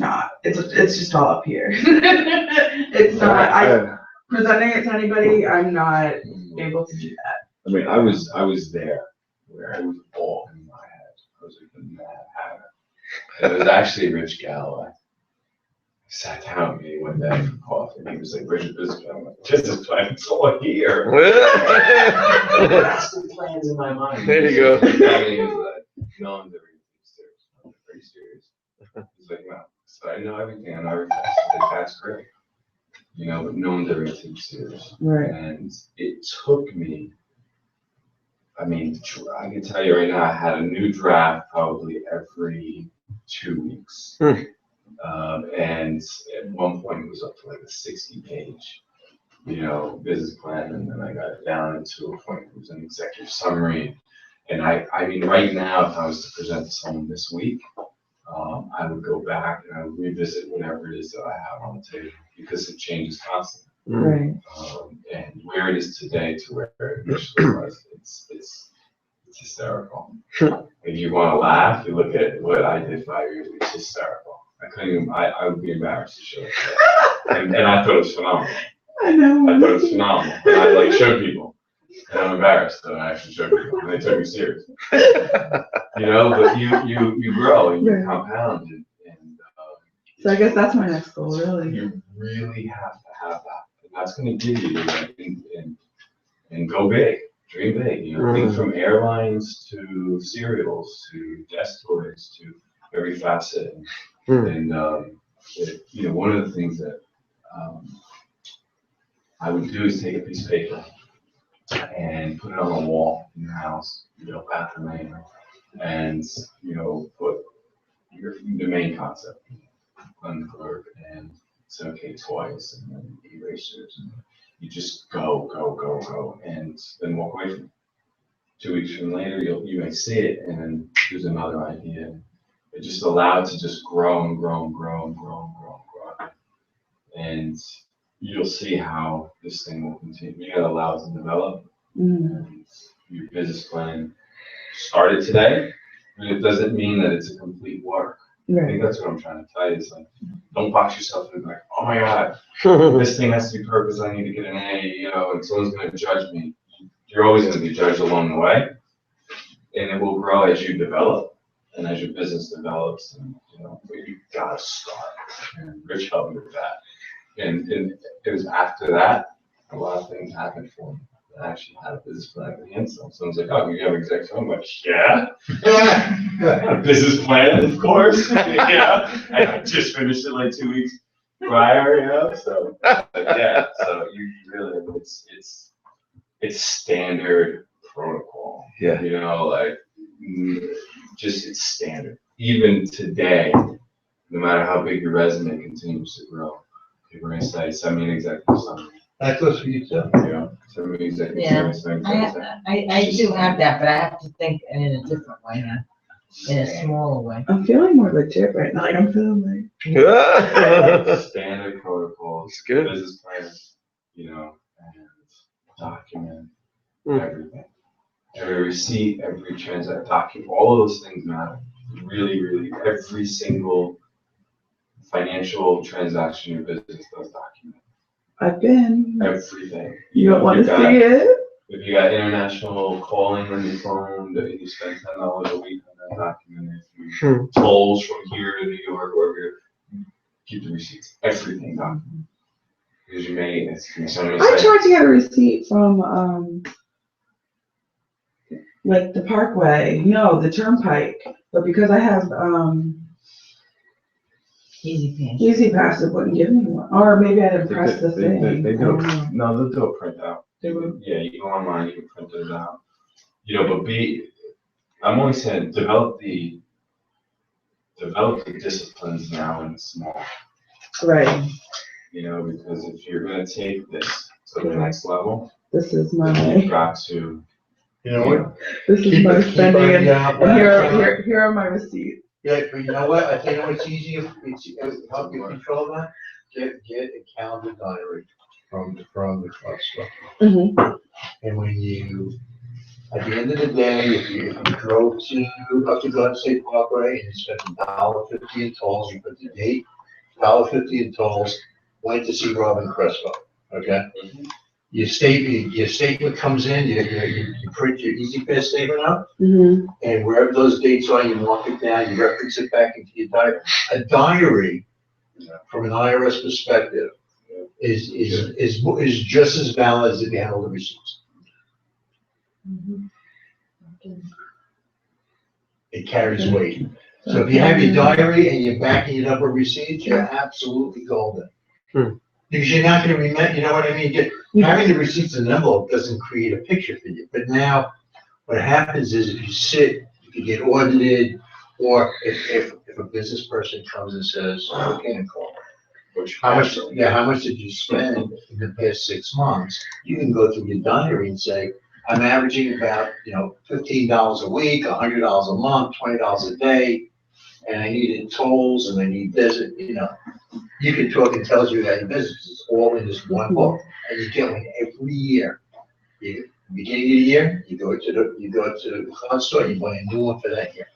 it's just all up here. It's not, presenting it to anybody, I'm not able to do that. I mean, I was there, where it was all in my head. I was like the mad hatter. And it was actually Rich Galloway. I sat down with me one day for coffee, and he was like, "Where's your business plan?" I'm like, "Business plan, it's all here." That's the plans in my mind. There you go. And he was like, "No one's ever gonna take serious. I'm pretty serious." He's like, "No." So I know everything. I know everything. I was like, "That's great." You know, but no one's ever gonna take you serious. Right. And it took me, I mean, I can tell you right now, I had a new draft probably every 2 weeks. And at one point it was up to like a 60-page, you know, business plan. And then I got it down into a point, it was an executive summary. And I mean, right now, if I was to present to someone this week, I would go back and I would revisit whatever it is that I have on the table because it changes constantly. Right. And where it is today to where it initially was, it's hysterical. If you want to laugh, you look at what I did 5 years ago, it's hysterical. I couldn't even, I would be embarrassed to show it. And I thought it was phenomenal. I know. I thought it was phenomenal. And I like showed people. And I'm embarrassed that I actually showed people and they took me serious. You know, but you grow and you compound and So I guess that's my next goal, really. you really have to have that. And that's gonna give you like, and go big, dream big, you know, think from airlines to cereals to desk toys to every facet. And you know, one of the things that I would do is take a piece of paper and put it on a wall in your house, you know, bathroom anywhere, and you know, put the main concept, unclerk and say, okay, toys and then erasers, and you just go, and then walk away from it. 2 weeks from later, you may see it, and then there's another idea. It just allowed to just grow and grow and grow and grow and grow and grow. And you'll see how this thing will continue. You gotta allow it to develop. And your business plan started today, but it doesn't mean that it's a complete work. I think that's what I'm trying to tell you, is like, don't box yourself in like, oh my God, this thing has to be perfect, I need to get an A, you know, and someone's gonna judge me. You're always gonna be judged along the way, and it will grow as you develop and as your business develops, and you know, but you gotta start. And Rich helped me with that. And it was after that, a lot of things happened for me. I actually had a business plan at the end, so someone's like, oh, you have an executive? I'm like, yeah. A business plan, of course. Yeah. I just finished it like 2 weeks prior, you know, so yeah, so you really, it's standard protocol. Yeah. You know, like just it's standard. Even today, no matter how big your resume continues to grow, People are gonna say, send me an executive summary, That goes for you too. you know, send me an executive Yeah. summary, send me an executive summary. I do have that, but I have to think in a different way now, in a smaller way. I'm feeling more legit right now. Like I'm feeling Standard protocols, It's good. business plan, you know, and document Hmm. everything. Every receipt, every transaction, document, all of those things matter. Really, really, every single financial transaction your business does document. I've been. Everything. You don't know, want if to you've see got- it? If you got international calling on your phone, that you spend $10 a week on that document. If you tolls from here to New York, wherever, keep the receipts. Everything documented. Because you may, it's somebody I say, tried to get a receipt from like the Parkway, no, the Turnpike, but because I have Easy peasy. Easy Pass, it wouldn't give me one, or maybe I didn't press the thing. They I do don't know. it. No, they'll do a printout. They would. Yeah, you go online, you can print it out. You know, but I'm only saying, develop the disciplines now in small. Right, You know, because if you're gonna take this to the next level, this is then my, you've got to, You know what? this is Keep my it- keep spending, it, and yeah. here are my receipts. Yeah, but you know what? I think what's easy, it's help you control that. Get a calendar diary from the club stuff. Mhm. And when you, at the end of the day, if you drove up to Garden State Parkway and you spent $1.50 in tolls, you put the date, $1.50 in tolls, went to see Robin Crespo, okay? Your statement comes in, you print your Easy Pass statement out, Mhm. and wherever those dates are, you mark it down, you reference it back into your diary. A diary, from an IRS perspective, is just as valid as if you had all the receipts. It carries weight. So if you have your diary and you're backing it up with receipts, you're absolutely golden. Because you're not gonna remember, you know what I mean? Having the receipts in an envelope doesn't create a picture for you, but now, what happens is if you get audited, or if a business person comes and says, okay, Nicole, how much did you spend in the past 6 months? You can go through your diary and say, I'm averaging about, $15 a week, $100 a month, $20 a day, and I needed tolls, and I need this, you can talk and tells you that your business is all in this one book, and you get one every year. Beginning of the year, you go to the card store, you buy a new one for that year.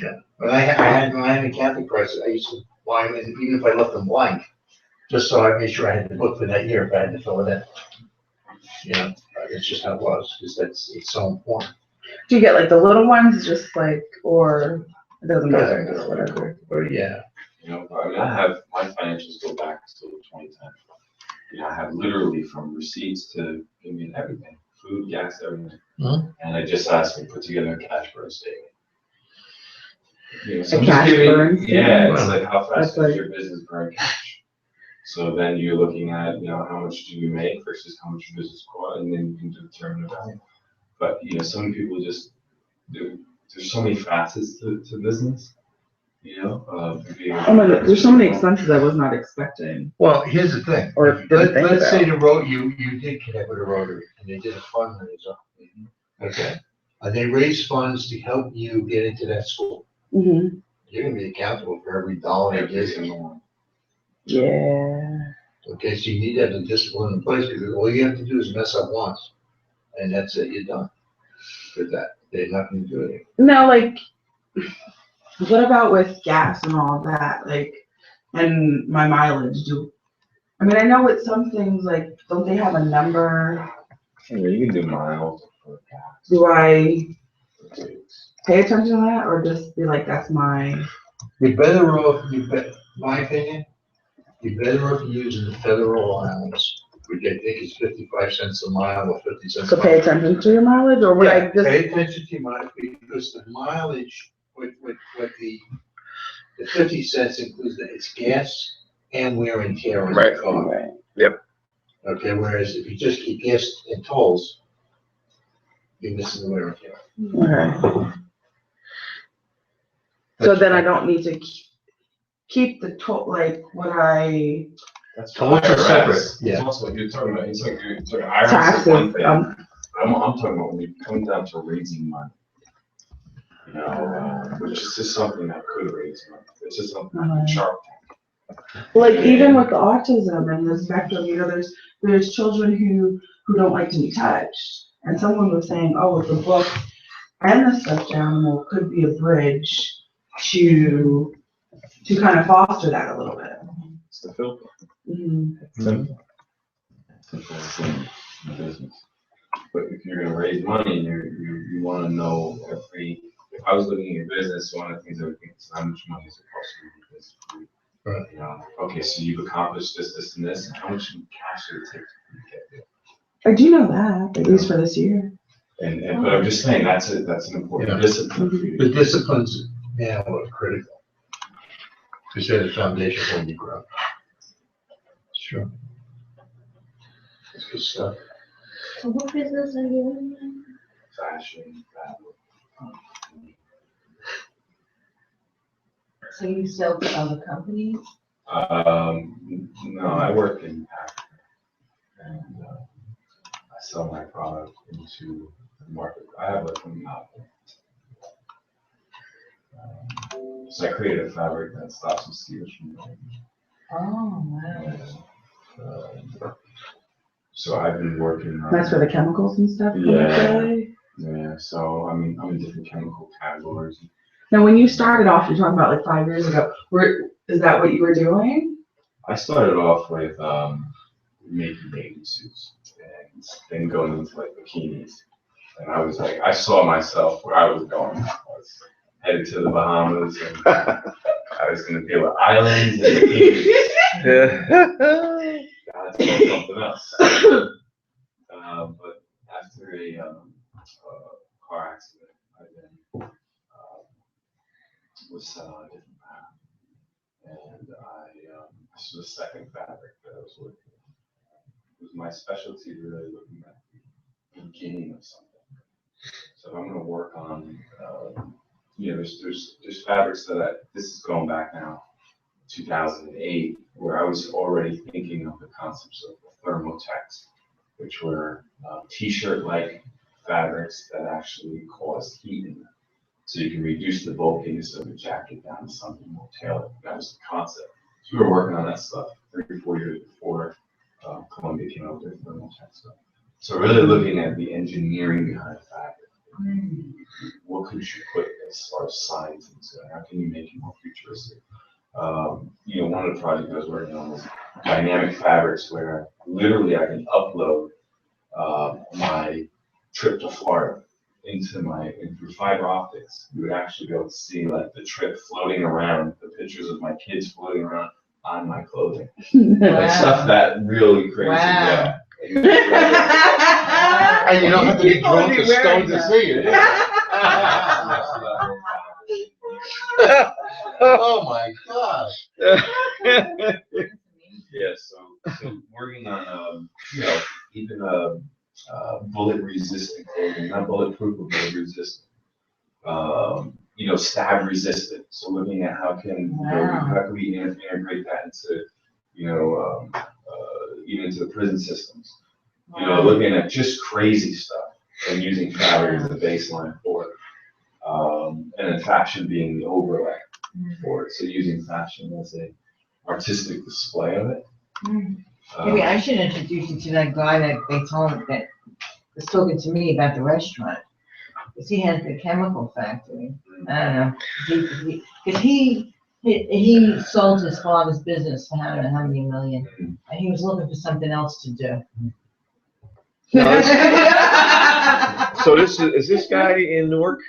Yeah, when I had a Catholic price, I used to buy them, even if I left them blank, just so I made sure I had the book for that year if I had to fill it in. That's just how it was, because it's so important. Do you get like the little ones, just like, or it doesn't matter, just whatever? Or, yeah. you know, I mean, I have, my financials go back to 2010. You know, I have literally from receipts to, I mean, everything, food, gas, everything. And I just asked me to put together a cash burn statement. You know, so I'm just cash giving- burn statement? Yeah, it's like how fast That's does like- your business burn cash? So then you're looking at, how much do you make versus how much your business costs, and then you can determine the value. But, some people just, there's so many facets to business, There's so many expenses I was not expecting. Well, here's the thing. Or didn't think Let's say about. you did connect with a Rotary, and they did a fundraiser. Okay. And they raised funds to help you get into that school. Mhm. You're gonna be accountable for every dollar it every is. single one. Yeah. Okay, so you need to have the discipline in place, because all you have to do is mess up once, and that's it, you're done with that. They're not gonna do it. Now, like, what about with gas and all that, like, and my mileage? I know with some things, like, don't they have a number? You can do miles for gas. Do I pay attention to that, or just be like, that's my? You're better off, my opinion, you're better off using the federal allowance, which I think is 55 cents a mile or 50 cents a So mile. pay attention to your mileage, or would I just? Pay attention to your mileage, because the mileage with the 50 cents includes it's gas and wear and tear on the car. Right. Okay, whereas if you just keep gas and tolls, you're missing the wear and tear. Okay. So then I don't need to. keep the like what I That's So what's your separate? IRS. Yeah. It's also what you're talking about. You're talking IRS is taxes, one thing. I'm talking about when it comes down to raising money. You know, which is just something that could raise money. It's just something that can Shark Tank. like even with the autism and the spectrum, you know, there's children who don't like to be touched. And someone was saying, oh, with the book and the stuffed animal could be a bridge to kind of foster that a little bit. It's the filter. Mhm. Simple. Simple as in the business. But if you're gonna raise money, you wanna know if I was looking at your business, one of the things I would think is how much money is it costing you this food? Right. You know, okay, so you've accomplished this, and this, and how much cash did it take to get there? I do know that, at least for this year. And but I'm just saying, that's an important Yeah. discipline for you. The disciplines now are critical to set a foundation when you grow. Sure. That's good stuff. So what business are you in? Fashion, fabric. So you sell to other companies? No, I work in packaging, and I sell my product into the market. I have like a monopoly. So I created a fabric that stops mosquitoes from biting. Oh, wow. So I've been working on. That's for the chemicals and stuff. Yeah. Yeah, so I'm in different chemical categories. Now, when you started off, you're talking about like 5 years ago. Is that what you were doing? I started off with making bathing suits and then going into like bikinis. And I was like, I saw myself where I was going. I was headed to the Bahamas and I was going to deal with islands and bikinis. God said something else. But after a car accident, I then was set on a different path. And this was the second fabric that I was working with. It was my specialty really looking at the beginning of something. So if I'm going to work on, there's fabrics that this is going back now, 2008, where I was already thinking of the concepts of thermotex, which were t-shirt-like fabrics that actually cause heat in them. So you can reduce the bulkiness of a jacket down to something more tailored. That was the concept. So we were working on that stuff 3 or 4 years before Columbia came out with their thermotex stuff. So really looking at the engineering behind fabric. What could you put as far as science into it? How can you make it more futuristic? One of the projects I was working on was dynamic fabrics, where literally I can upload my trip to Florida and through fiber optics. You would actually be able to see like the trip floating around, the pictures of my kids floating around on my clothing. Like stuff that really crazy. Wow. Yeah. And you don't have to be People would drunk be or stoned wearing to that. see it. Oh my God. Yeah, so working on, even bullet resistant clothing, not bulletproof, but bullet resistant. Stab resistant. So looking at how can we integrate that into, even into the prison systems. Looking at just crazy stuff and using fabric as the baseline for it. And then fashion being the overlay for it. So using fashion as a artistic display of it. Maybe I should introduce you to that guy that they told that was talking to me about the restaurant. Because he has the chemical factory. I don't know. Because he sold his father's business for I don't know how many million. And he was looking for something else to do. So is this guy in Newark?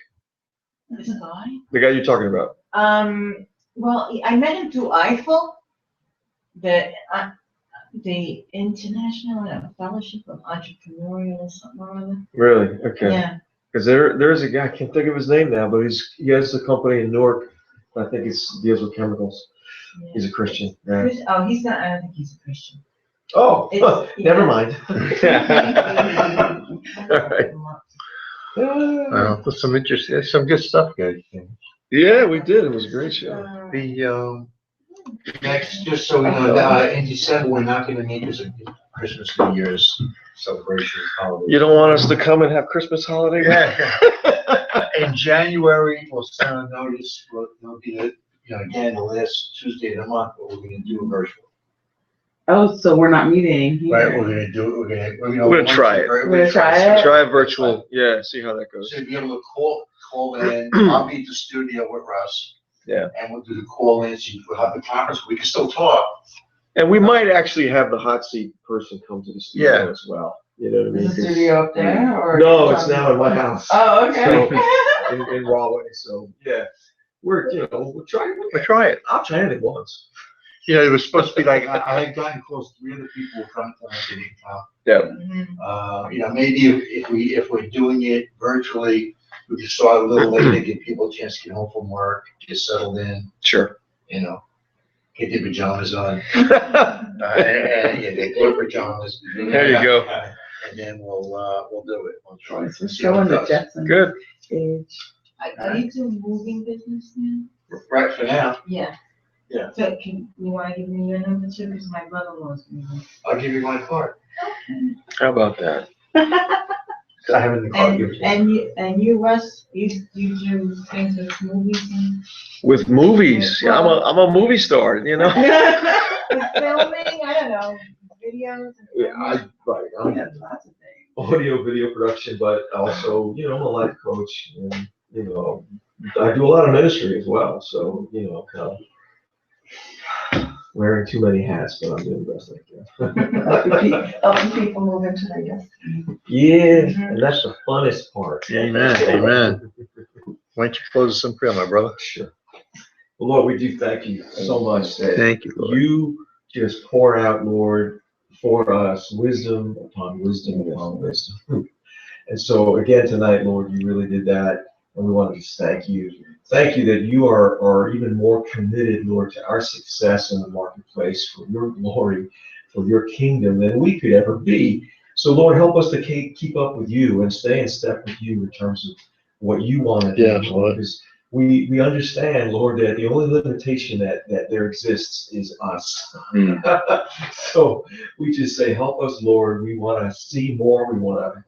This guy? The guy you're talking about? Well, I met him through Eiffel, the International Fellowship of Entrepreneurial something or other. Really? Okay. Yeah. Because there's a guy, I can't think of his name now, but he has a company in Newark. I think it deals with chemicals. Yeah. He's a Christian. Yeah. Oh, he's not. I don't think he's a Christian. Oh, never mind. Well, there's some good stuff, guys. Yeah, we did. It was a great show. Next, just so we know, in December, we're not gonna meet because of Christmas, New Year's celebrations, holidays. You don't want us to come and have Christmas holiday? Yeah. In January, we'll send a notice, it'll be, again, the last Tuesday of the month, but we're gonna do a virtual. Oh, so we're not meeting here. Right, we're gonna do it, We're gonna try it. We're gonna try it? Try a virtual, yeah, see how that goes. So you'll be able to call in, I'll be at the studio with Russ. Yeah. And we'll do the call in, so we'll have the conference, we can still talk. And we might actually have the hot seat person come to the studio Yeah. as well, you know what I mean? Is the studio up there or? No, it's now in my house. Oh, okay. So, in Rahway, so, yeah, we'll try it. We'll try it. I'll try anything once. Yeah, it was supposed to be like, I had gotten close, 3 other people were coming to my meeting. Yeah. Maybe if we're doing it virtually, we can start a little later, give people a chance to get home from work, get settled in, Sure. get their pajamas on. And they put pajamas. There you go. And then we'll do it. We'll try it. We're showing the Jetson Good. stage. Are you doing moving business now? Right for now, Yeah. Yeah. So you want to give me your number too, because my brother-in-law's moving. I'll give you my card. How about that? I have it in the card. And you, Russ, you do things with movies and With movies, yeah, I'm a movie star, with filming, I don't know, videos and. Yeah, I'm Yeah, lots of things. audio, video production, but also, I'm a life coach and, I do a lot of ministry as well. So, kind of wearing too many hats, but I'm doing the best I can. Helping people move into their destiny. Yeah, and that's the funnest part. Amen. Why don't you close us in prayer, my brother? Sure. Well, Lord, we do thank you so much that Thank you, Lord. you just pour out, Lord, for us wisdom upon wisdom upon wisdom. And so again tonight, Lord, you really did that. And we want to just thank you. Thank you that you are even more committed, Lord, to our success in the marketplace for your glory, for your kingdom than we could ever be. So, Lord, help us to keep up with you and stay in step with you in terms of what you want to do. Yes, Lord. Because we understand, Lord, that the only limitation that there exists is us. So we just say, help us, Lord. We want to see more. We want to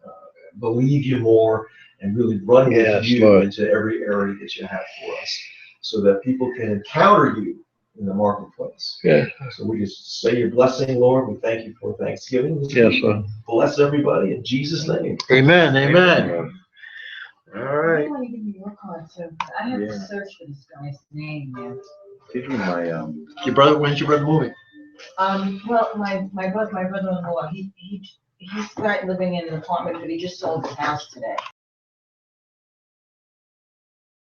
believe you more and really run with you Lord. into every area that you have for us so that people can encounter you in the marketplace. Yeah. So we just say your blessing, Lord. We thank you for Thanksgiving. Yes, Lord. Bless everybody in Jesus' name. Amen, amen. All I right. want to give you your card too. I have Yeah. to search for this guy's name now. Give me my, Your brother, when's your brother moving? Well, my brother-in-law, he started living in an apartment, but he just sold his house today.